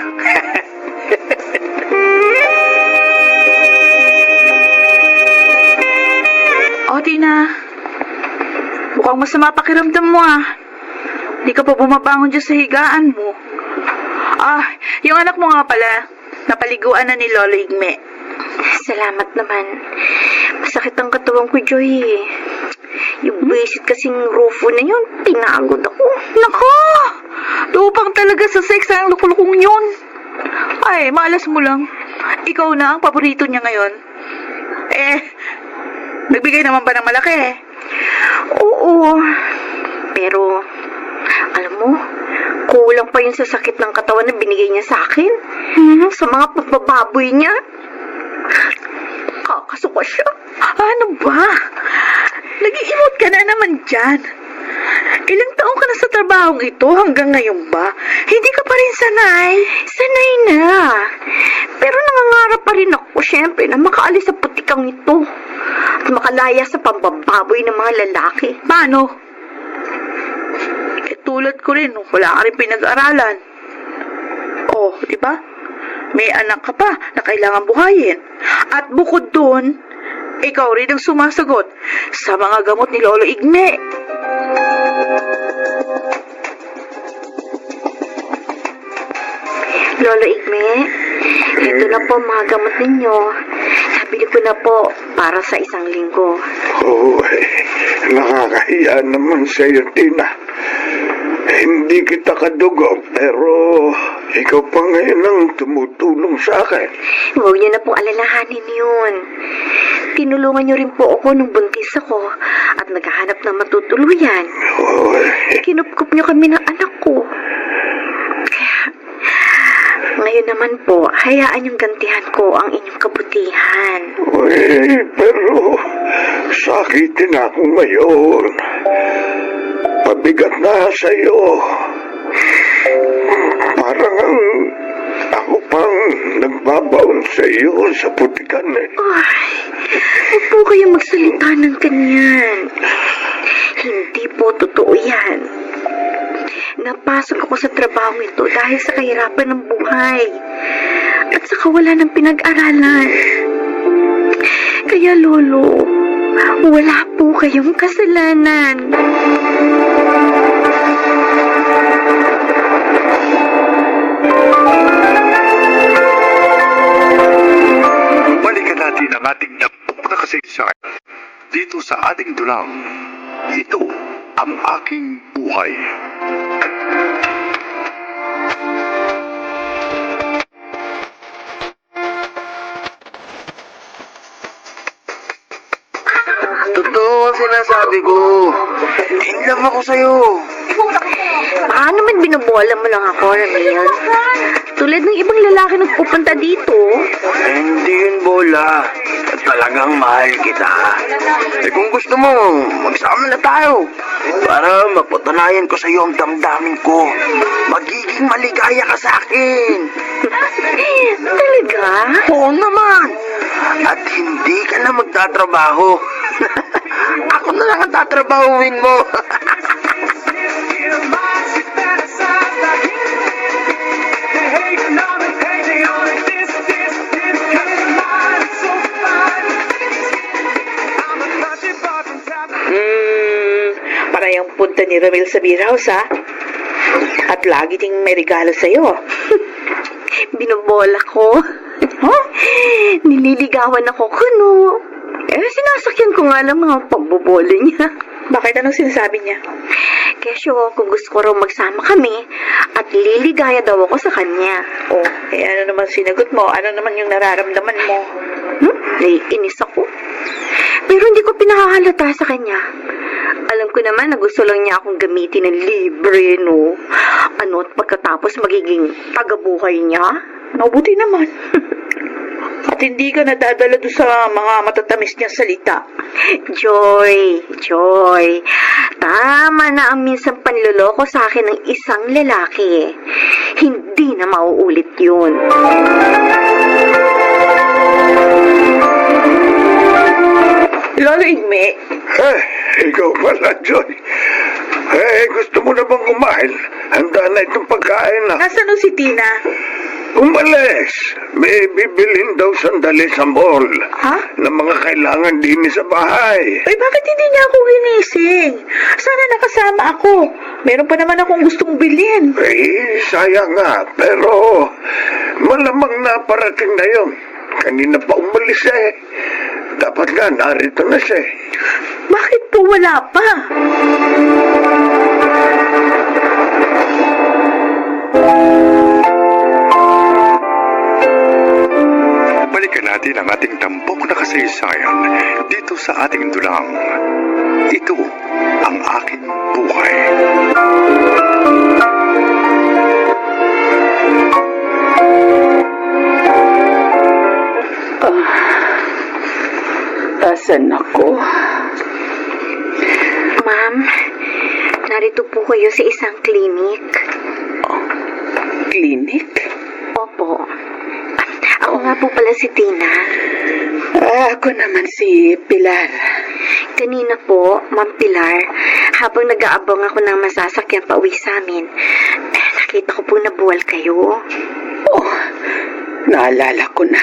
O, Tina. Mukhang masama pakiramdam mo, ah. Di ka pa bumabangon dyan sa higaan mo. Ah, yung anak mo nga pala, napaliguan na ni Lolo Igme. Salamat naman. Masakit ang katawan ko, Joy. Yung buwisit kasing Rufo na yun, pinagod ako. Nako! Lupang talaga sa sex ang lukulukong yun. Ay, malas mo lang. Ikaw na ang paborito niya ngayon. Nagbigay naman ba ng malaki? Oo. Pero, alam mo, kulang pa yun sa sakit ng katawan na binigay niya sa akin. Sa mga pagbababoy niya. Kakasuka siya. Ano ba? Nag-iimot ka na naman dyan. Ilang taon ka na sa trabahong ito hanggang ngayon ba? Hindi ka pa rin sanay? Sanay na. Pero nangangarap pa rin ako, syempre, na makaalis sa putikang ito. At makalaya sa pambababoy ng mga lalaki. Paano? katulad ko rin, wala ka rin pinag-aralan. Oh, di ba? May anak ka pa na kailangan buhayin. At bukod dun, ikaw rin ang sumasagot sa mga gamot ni Lolo Igme. Lolo Igme, ito na po mga gamot ninyo. Nabili ko na po para sa 1 linggo. Oo, nakakahiya naman sa'yo, Tina. Hindi kita kadugo, pero ikaw pa ngayon ang tumutulong sa akin. Huwag niyo na pong alalahanin yun. Tinulungan niyo rin po ako nung buntis ako at naghahanap ng matutuluyan. Oo, Kinupkup niyo kami ng anak ko. Kaya, ngayon naman po, hayaan niyong gantihan ko ang inyong kabutihan. pero sakitin ako ngayon. Pabigat na sa'yo. Parang ako pang nagbabaon sa'yo sa putikan eh. Ay, huwag po kayong magsalita ng ganyan. Hindi po totoo yan. Napasok ako sa trabaho ito dahil sa kahirapan ng buhay at sa kawalan ng pinag-aralan. Kaya, Lolo, wala po kayong kasalanan. Balikan natin ang ating napok na kasaysayan dito sa ating dulang. Ito ang aking buhay. Totoo ang sinasabi ko. In love ako sa'yo. Paano man binubola mo lang ako, Ramil? Tulad ng ibang lalaki nagpupunta dito. Hindi yun bola. Talagang mahal kita. Kung gusto mo, magsama na tayo. Para mapatunayan ko sa iyo ang damdamin ko. Magiging maligaya ka sa akin. Talaga? Oo naman. At hindi ka na magtatrabaho. Ako na lang ang tatrabahuin mo. Parang punta ni Ramil sa beer house, ha? At lagi ding may regalo sa'yo. Binubola ko. Huh? Nililigawan ako kuno. Sinasakyan ko nga lang mga pagbobola niya. Bakit anong sinasabi niya? Kesyo, kung gusto ko raw magsama kami, at liligaya daw ako sa kanya. Oh, ano naman sinagot mo? Ano naman yung nararamdaman mo? Naiinis ako. Pero hindi ko pinahahalata sa kanya. Alam ko naman na gusto lang niya akong gamitin ng libre, no? At pagkatapos magiging tagabuhay niya? Mabuti naman. At hindi ka nadadala doon sa mga matatamis niyang salita. Joy. Tama na ang minsang panloloko sa akin ng isang lalaki. Hindi na mauulit yun. Lolo Igme, Ikaw pala, Joy. Gusto mo na bang kumain? Handa na itong pagkain na. nasaan si Tina? Umalis! May bibilhin daw sandali sa mall. Ha? Na mga kailangan din sa bahay. Ay, bakit hindi niya ako ginising? Sana nakasama ako. Meron pa naman akong gustong bilhin. Sayang nga. Pero malamang na parating na yun. Kanina pa umalis eh. Dapat nga narito na siya. Bakit po wala pa? Balikan natin ang ating tampok na kasaysayan dito sa ating dulang. Ito ang aking buhay. Asan ako? Ma'am, narito po kayo sa isang klinik. Klinik? Opo. Ako nga po pala si Tina. Ako naman si Pilar. Kanina po, Ma'am Pilar, habang nag-aabang ako ng masasakyan pa uwi sa amin, nakita ko po na buwal kayo. Oh, naalala ko na.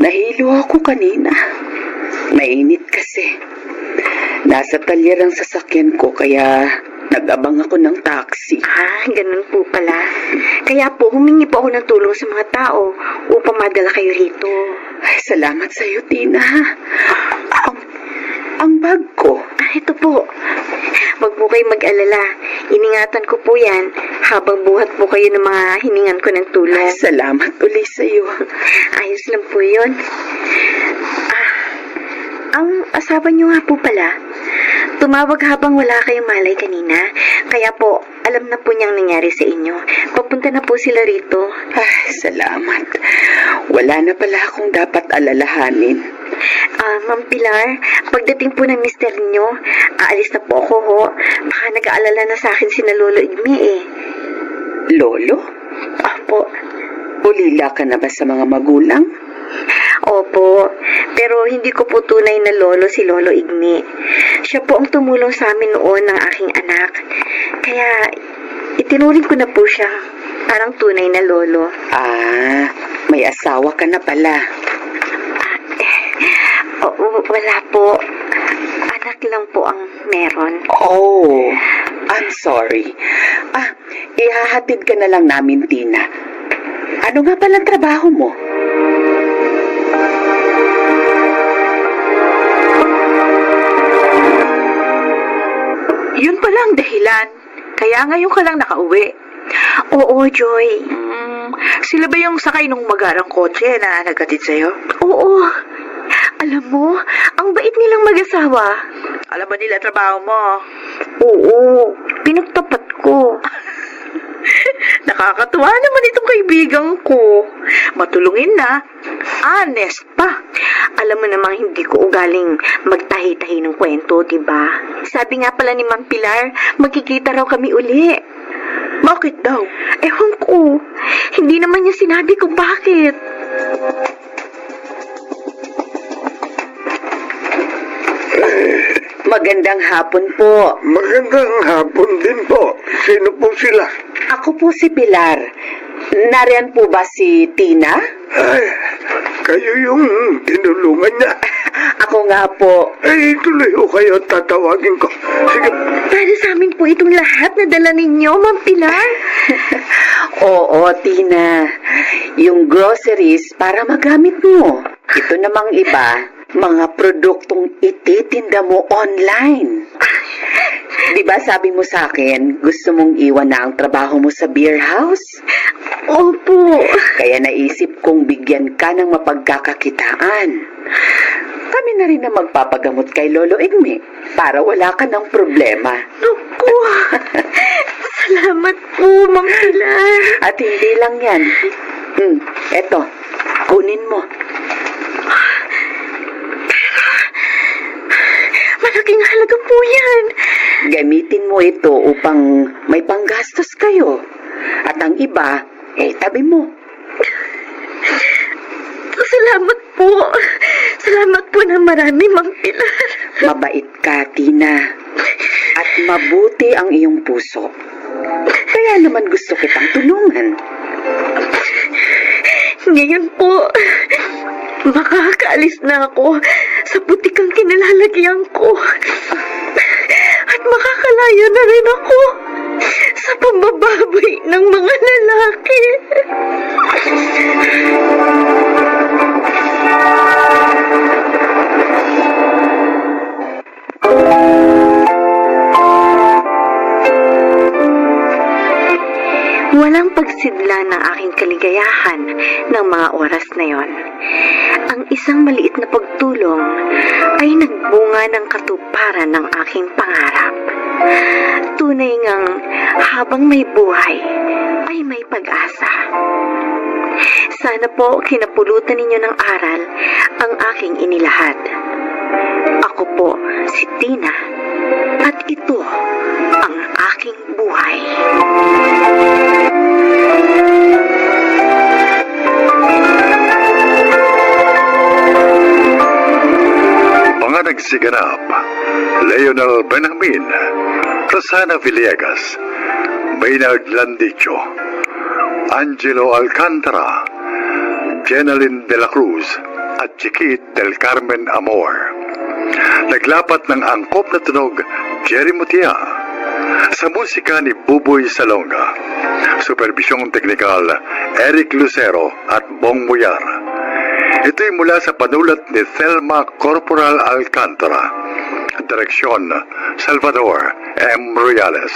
Nahilo ako kanina. Mainit kasi. Nasa talyer ang sasakyan ko kaya nag-abang ako ng taxi. Ganun po pala. Kaya po, humingi po ako ng tulong sa mga tao upang madala kayo rito. Ay, salamat sa iyo, Tina. Ang bag ko. Ito po. Huwag po kayo mag-alala. Iningatan ko po yan habang buhat po kayo ng mga hiningan ko ng tulong. Ay, salamat uli sa iyo. Ayos lang po yun. Ang asawa niyo nga po pala, tumawag habang wala kayong malay kanina. Kaya po, alam na po niyang nangyari sa inyo. Papunta na po sila rito. Ay, salamat. Wala na pala akong dapat alalahanin. Ma'am Pilar, pagdating po ng mister niyo, aalis na po ako ho. Baka nag-aalala na sa akin si na Lolo Igme eh. Lolo? Opo. Ulila ka na ba sa mga magulang? Opo, pero hindi ko po tunay na lolo si Lolo Igme. Siya po ang tumulong sa amin noon ng aking anak. Kaya itinuring ko na po siya parang tunay na lolo. May asawa ka na pala. Wala po. Anak lang po ang meron. Oh, I'm sorry. Ihahatid ka na lang namin, Tina. Ano nga palang trabaho mo? Yun pala ang dahilan. Kaya ngayon ka lang nakauwi. Oo, Joy. Sila ba yung sakay nung magarang kotse na nagkatid sa'yo? Oo. Alam mo, ang bait nilang mag-asawa. Alam ba nila trabaho mo? Oo, pinagtapat ko. Nakakatuwa naman itong kaibigan ko. Matulungin na. Honest pa. Alam mo namang hindi ko ugaling magtahi-tahi ng kwento, diba? Sabi nga pala ni Ma'am Pilar, magkikita raw kami uli. Bakit daw? Ewan ko. Hindi naman niya sinabi kung bakit. Magandang hapon po. Magandang hapon din po. Sino po sila? Ako po si Pilar. Nariyan po ba si Tina? Ay, kayo yung tinulungan niya. Ako nga po. Ay, tuloy ko kayo tatawagin ko. Sige. Para sa amin po itong lahat na dala ninyo, Ma'am Pilar. Oo, Tina. Yung groceries para magamit mo. Ito namang iba, mga produktong ititinda mo online. Di ba sabi mo sa akin, gusto mong iwan na ang trabaho mo sa beer house? Opo. Kaya naisip kong bigyan ka ng mapagkakakitaan. Kami na rin na magpapagamot kay Lolo Igme para wala ka ng problema. Naku. Salamat po, Ma'am Pilar. At hindi lang yan. Eto, kunin mo. Malaking halaga po yan. Gamitin mo ito upang may panggastos kayo. At ang iba, tabi mo. Salamat po. Salamat po na marami, Ma'am Pilar. Mabait ka, Tina. At mabuti ang iyong puso. Kaya naman gusto kitang tulungan. Ngayon po, makakaalis na ako sa putikang kinalalagyan ko. At makakalayo na rin ako sa pambababoy ng mga lalaki. Walang pagsidla ng aking kaligayahan ng mga oras na yon. Ang isang maliit na pagtulong ay nagbunga ng katuparan ng aking pangarap. Tunay ngang habang may buhay ay may pag-asa. Sana po kinapulutan ninyo ng aral ang aking inilahad. Ako po si Tina at ito ang aking buhay. Mga nagsiganap, Leonel Benjamin, Rosana Villegas, Maynard Landicho, Angelo Alcantara, Jeneline de la Cruz, at Chiquit del Carmen Amor. Naglapat ng angkop na tunog, Jerry Mutia. Sa musika ni Buboy Salonga. Supervisyong teknikal, Eric Lucero at Bong Muyar. Ito'y mula sa panulat ni Thelma Corporal Alcantara. Direksyon, Salvador M. Royales.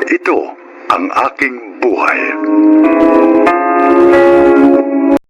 Ito ang aking buhay.